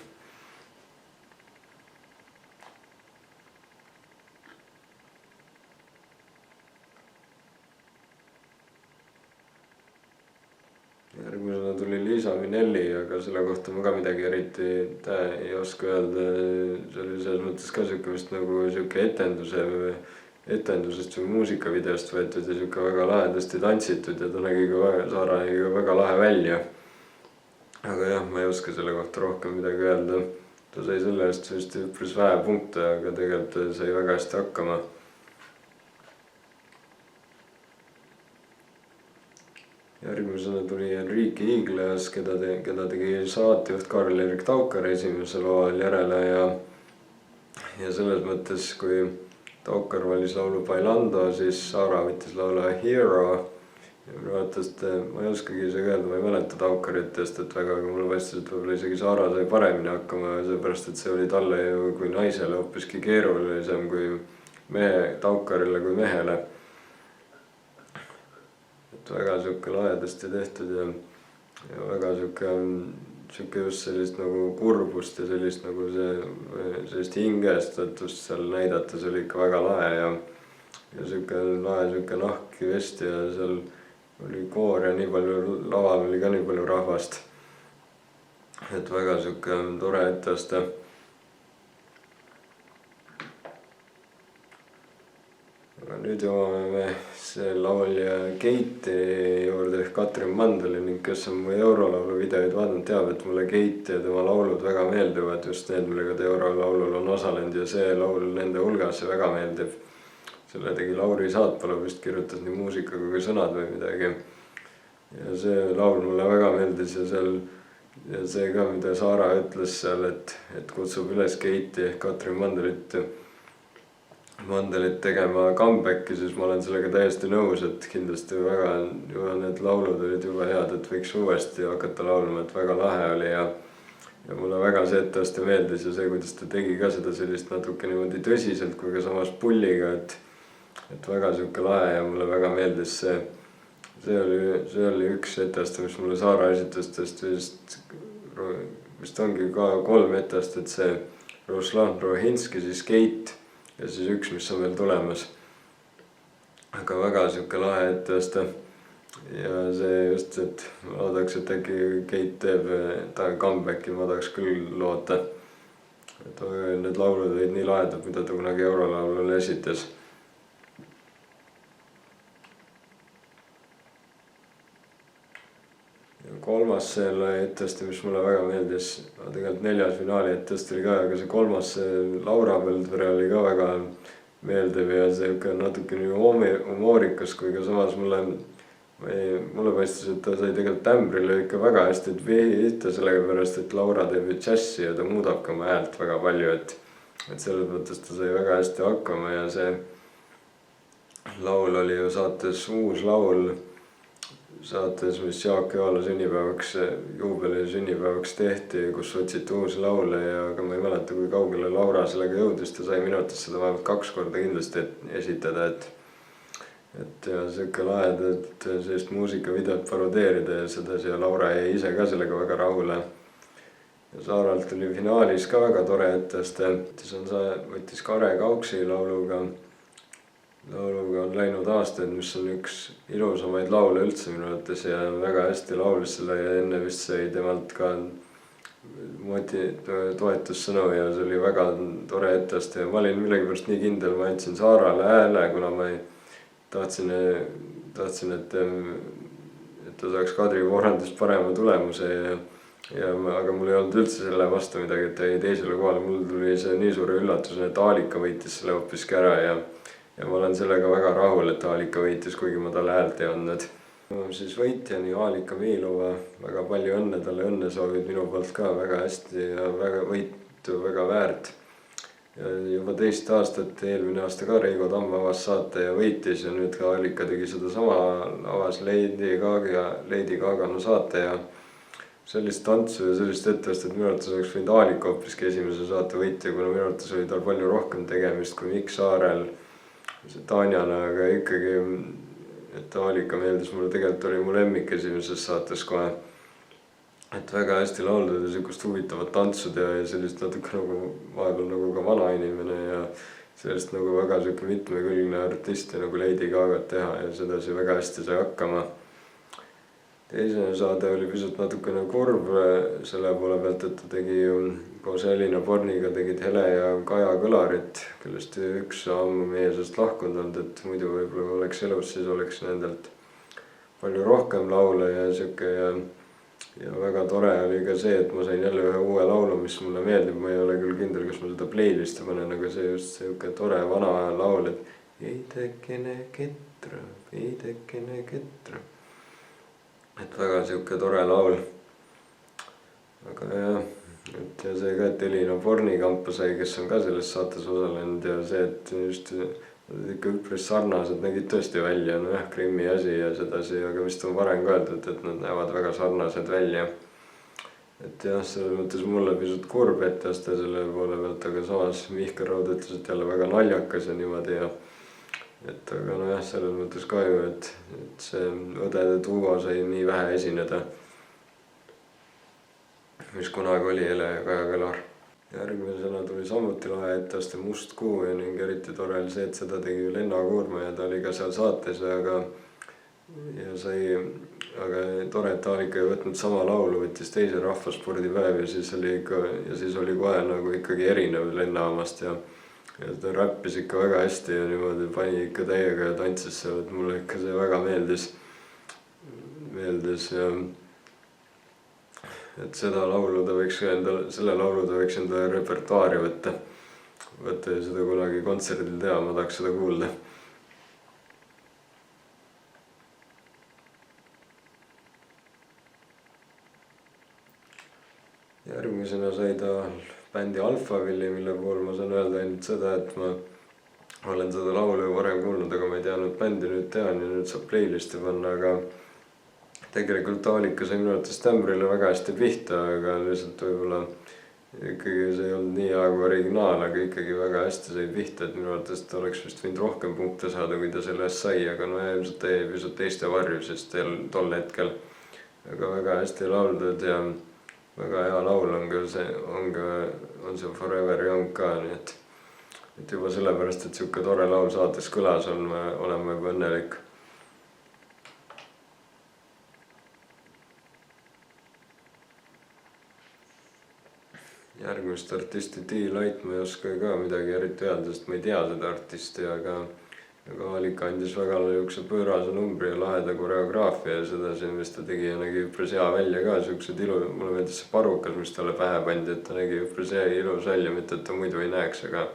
Järgmisena tuli Liisa Minnelli, aga selle kohta ma ka midagi eriti ei oska öelda. See oli selles mõttes ka siuke vist nagu siuke etendusest või muusikavideost võetud ja siuke väga lahedasti tantsitud ja ta nägi ka Saara nägi ka väga lahe välja. Aga jah, ma ei oska selle kohta rohkem midagi öelda. Ta sai selle eest vist üpris vähe punkte, aga tegelikult sai väga hästi hakkama. Järgmisena tuli Enrique Iglesias, keda tegi saatejuht Karl-Erik Taukar esimesel hooajal järele ja selles mõttes, kui Taukar valis laulu Bailando, siis Saara võttis laulu Hero. Ja minu arvatest, ma ei oskagi isegi öelda, ma ei mäleta Taukaritest, et väga, aga mulle paistis, et võib-olla isegi Saara sai paremini hakkama, seepärast, et see oli talle ju kui naisele hoopiski keerulisem kui Taukarile kui mehele. Väga siuke lahedasti tehtud ja väga siuke just sellist nagu kurbust ja sellist nagu sellist hingestatust seal näidata, see oli ikka väga lahe ja siuke lahe siuke nahki vest ja seal oli koor ja nii palju, laval oli ka nii palju rahvast. Et väga siuke tore etteaste. Aga nüüd jõuame me see laulja Keiti juurde ehk Katrin Mandeli ning kes on mu Eurolaulu videoid vaadanud, teab, et mulle Keit ja tema laulud väga meeldivad, just need, millega ta Eurolaulul on osalenud ja see laul nende hulgas väga meeldib. Selle tegi Lauri Saatpalu, vist kirjutas nii muusika kui sõnad või midagi. Ja see laul mulle väga meeldis ja see ka, mida Saara ütles seal, et kutsub üles Keiti ehk Katrin Mandelit tegema comebacki, siis ma olen sellega täiesti nõus, et kindlasti väga need laulud olid juba head, et võiks uuesti hakata laulma, et väga lahe oli ja mulle väga see etteaste meeldis ja see, kuidas ta tegi ka seda sellist natuke niimoodi tõsiselt kui ka samas pulliga, et väga siuke lahe ja mulle väga meeldis see. See oli üks etteaste, mis mulle Saara esitustest vist ongi ka 3 etteastet, see Ruslan Rohinski, siis Keit ja siis üks, mis on veel tulemas. Aga väga siuke lahe etteaste ja see just, et ma loodaks, et äkki Keit teeb comebacki, ma tahaks küll loota. Et need laulud olid nii lahedad, mida ta kunagi Eurolaulul esitas. Ja 3. selle etteaste, mis mulle väga meeldis, tegelikult 4. finaali etteaste oli ka, aga see 3. Laura Põldvere oli ka väga meeldiv ja see natuke nii humoorikas, kui ka samas mulle paistis, et ta sai tegelikult tämbrile ikka väga hästi pihta sellepärast, et Laura teeb džässi ja ta muudab ka oma häält väga palju, et selles mõttes ta sai väga hästi hakkama ja see laul oli ju saates Uus laul, saates, mis Jaak Joala sünnipäevaks, juubeli sünnipäevaks tehti, kus otsiti uusi laule ja aga ma ei mäleta, kui kaugele Laura sellega jõudis, ta sai minu arvates seda vähemalt 2 korda kindlasti esitada, et ja siuke lahedad, et sellist muusikavideot parodeerida ja sedasi ja Laura jäi ise ka sellega väga rahule. Ja Saaralt oli finaalis ka väga tore etteaste, võttis Kare Kauksi lauluga on läinud aastaid, mis on üks ilusamaid laule üldse minu arvates ja väga hästi laulis selle ja enne vist sai temalt ka toetussõnu ja see oli väga tore etteaste ja ma olin millegipärast nii kindel, ma andsin Saarale hääle, kuna ma tahtsin, et ta saaks Kadri Voorandist parema tulemuse aga mul ei olnud üldse selle vastu midagi, et ta jäi teisele kohale, mul tuli see nii suure üllatusena, et Aalika võitis selle hoopiski ära ja ma olen sellega väga rahul, et Aalika võitis, kuigi ma talle häält ei andnud. Siis võitjani Aalika Miilova, väga palju õnne, talle õnne soovid minu poolt ka väga hästi ja võitu väga väärt. Ja juba 2 aastat, eelmine aasta ka Reigo Tamm avas saate ja võitis ja nüüd ka Aalika tegi seda sama, avas Lady Gaga saate ja sellist tantsu ja sellist etteastet minu arvates oleks võinud Aalika hoopiski esimese saate võitja, kuna minu arvates oli tal palju rohkem tegemist kui Mikk Saarel Tanjana, aga ikkagi et Aalika meeldis mulle, tegelikult oli mu lemmik esimeses saates kohe. Et väga hästi lauldud ja siukest huvitavat tantsud ja sellist natuke nagu vahepeal nagu ka vana inimene ja sellest nagu väga siuke mitmekülgne artist nagu Lady Gagat teha ja sedasi väga hästi sai hakkama. Teisene saade oli pisut natukene kurb selle poole pealt, et ta tegi koos Elina Borniga tegid Hele ja Kaja Kõlarit, kellest üks ammu meie seast lahkunud olnud, et muidu võib-olla oleks elus, siis oleks nendelt palju rohkem laule ja siuke ja väga tore oli ka see, et ma sain jälle ühe uue laulu, mis mulle meeldib, ma ei ole küll kindel, kas ma seda playlist'i panen, aga see just siuke tore vana laul, et veidekene ketra, veidekene ketra. Et väga siuke tore laul. Aga jah, et ja see ka, et Elina Borni kampa sai, kes on ka selles saates osalenud ja see, et just ikka üpris sarnased nägid tõesti välja, no jah, Krimmi asi ja sedasi, aga vist on varem ka öeldud, et nad näevad väga sarnased välja. Et jah, selles mõttes mulle pisut kurb etteaste selle poole pealt, aga samas Mihkel Raud ütles, et jälle väga naljakas ja niimoodi ja et aga no jah, selles mõttes ka ju, et see õdede duo sai nii vähe esineda, mis kunagi oli Hele ja Kaja Kõlar. Järgmisena tuli samuti lahe etteaste Must kuu ja ning eriti tore oli see, et seda tegi Lenna Kuurma ja ta oli ka seal saates, aga tore, et Aalika ei võtnud sama laulu, võttis teise Rahvaspordipäev ja siis oli kohe nagu ikkagi erinev Lenna omast ja ta räppis ikka väga hästi ja niimoodi pani ikka täiega ja tantsis seal, et mulle ikka see väga meeldis ja et seda laulu ta võiks enda repertuaari võtta ja seda kunagi kontserdil teha, ma tahaks seda kuulda. Järgmisena sai ta bändi Alphavilli, mille puhul ma saan öelda ainult seda, et ma olen seda laulu varem kuulnud, aga ma ei teadnud bändi, nüüd tean ja nüüd saab playlist'i panna, aga tegelikult Aalika sai minu arvates Tämbrile väga hästi pihta, aga lihtsalt võib-olla ikkagi see ei olnud nii hea kui originaal, aga ikkagi väga hästi sai pihta, et minu arvates ta oleks vist võinud rohkem punkte saada, kui ta selle eest sai, aga no ilmselt ta jäi pisut teiste varju, sest tol hetkel aga väga hästi lauldud ja väga hea laul on see Forever Young ka, nii et juba sellepärast, et siuke tore laul saates kõlas on, olen ma juba õnnelik. Järgmist artisti D-Light ma ei oska ka midagi eriti öelda, sest ma ei tea seda artisti, aga Aalika andis väga niisuguse pöörase numbri ja laheda koreograafia ja sedasi, mis ta tegi ja nägi üpris hea välja ka, siuksed mulle meeldis see parukas, mis talle pähe pandi, et ta nägi üpris ilus välja, mitte et ta muidu ei näeks, aga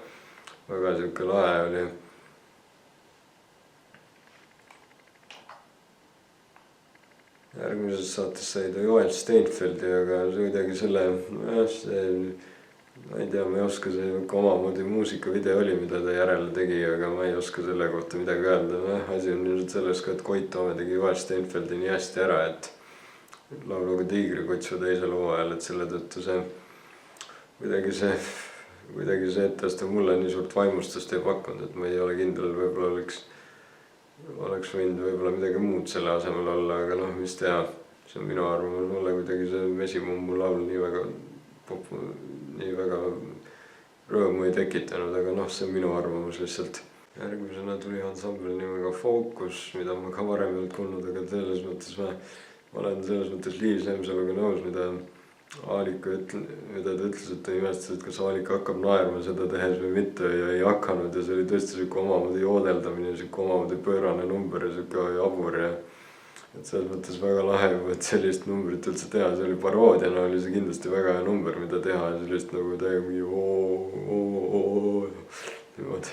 väga siuke lahe oli. Järgmises saates sai ta Joel Steinfeldi, aga see kuidagi ma ei tea, ma ei oska see omamoodi muusikavideo oli, mida ta järele tegi, aga ma ei oska selle kohta midagi öelda. Asi on nüüd selles ka, et Koit Toome tegi Joel Steinfeldi nii hästi ära, et lauluga Tiigrikutsu teisel hooajal, et selle tõttu kuidagi see etteaste mulle nii suurt vaimustust ei pakkunud, et ma ei ole kindel, võib-olla oleks võinud võib-olla midagi muud selle asemel olla, aga noh, mis teha, see on minu arvamus, mulle kuidagi see Mesimummu laul nii väga rõõmu ei tekitanud, aga noh, see on minu arvamus lihtsalt. Järgmisena tuli ansambel nimega Focus, mida ma ka varem ei olnud kuulnud, aga selles mõttes ma olen selles mõttes Liis Lemsaluga nõus, mida ta ütles, et ta imestas, et kas Aalika hakkab naerma seda tehes või mitte ja ei hakanud ja see oli tõesti siuke omamoodi joodeldamine, siuke omamoodi pöörane number ja siuke jabur ja et selles mõttes väga lahe, et sellist numbrit üldse teha, see oli paroodiana, oli see kindlasti väga hea number, mida teha ja sellist nagu täiega niimoodi,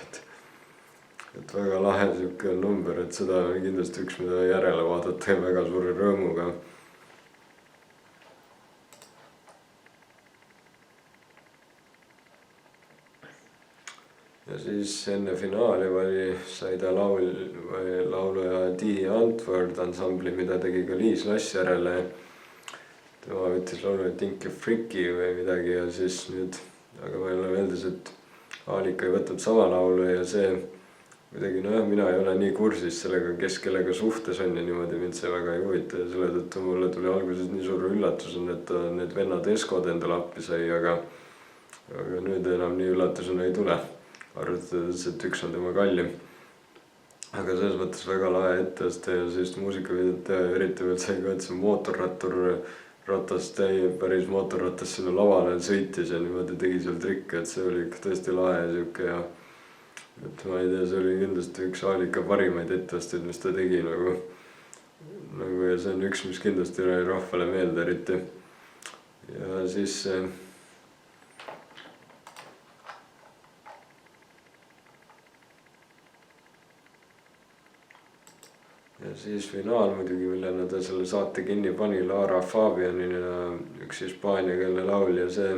et väga lahe siuke number, et seda on kindlasti üks, mida järele vaadata väga suure rõõmuga. Ja siis enne finaali sai ta lauluja Dee Antwoord ansambli, mida tegi ka Liis Lassjärele. Tema võttis laulu Tinky Friki või midagi ja siis nüüd, aga mulle meeldis, et Aalika ei võtnud sama laulu ja see kuidagi nojah, mina ei ole nii kursis sellega, kes kellega suhtes on ja niimoodi, mind see väga ei huvita ja selle tõttu mulle tuli alguses nii suur üllatusena, et ta need vennad Eskod endale appi sai, aga nüüd enam nii üllatusena ei tule, arvestades, et üks on tema kallim. Aga selles mõttes väga lahe etteaste ja sellist muusikavideot teha ja eriti veel sai ka, et see mootorrattur ratast päris mootorratas sinna lavale sõitis ja niimoodi tegi seal trikke, et see oli ikka tõesti lahe ja siuke ja et ma ei tea, see oli kindlasti üks Aalika parimaid etteasteid, mis ta tegi nagu ja see on üks, mis kindlasti jäi rahvale meelde eriti. Ja siis finaal muidugi, millena ta selle saate kinni pani, Lara Fabianina, üks hispaaniakeelne laulja, see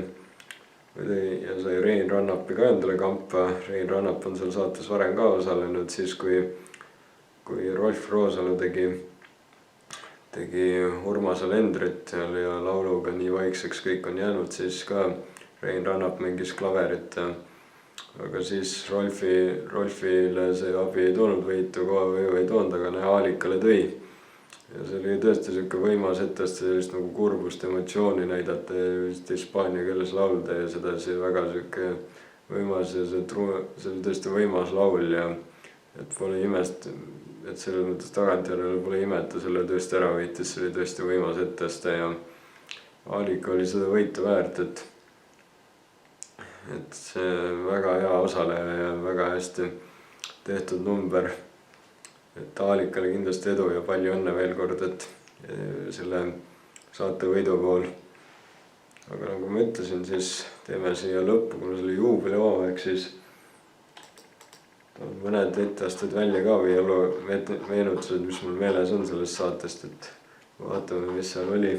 ja sai Rein Rannapi ka endale kampa. Rein Rannap on seal saates varem ka osalenud, siis kui Rolf Roosalu tegi Urmasele Endrit ja lauluga Nii vaikseks kõik on jäänud, siis ka Rein Rannap mängis klaverit. Aga siis Rolfile see abi ei toonud võitu, kohavõiu ei toonud, aga Aalikale tõi. Ja see oli tõesti siuke võimas etteaste, sellist nagu kurbust, emotsiooni näidata ja vist hispaania keeles laulda ja sedasi väga siuke võimas ja see oli tõesti võimas laul ja et pole imest, et selles mõttes tagantjärele pole ime, et ta selle tõesti ära võitis, see oli tõesti võimas etteaste ja Aalika oli seda võitu väärt, et see väga hea osaleja ja väga hästi tehtud number. Et Aalikale kindlasti edu ja palju õnne veel kord, et selle saate võidu pool. Aga nagu ma ütlesin, siis teeme siia lõppu, kuna see oli juubelihooaeg, siis mõned etteasted välja ka või meenutused, mis mul meeles on sellest saatest, et vaatame, mis seal oli.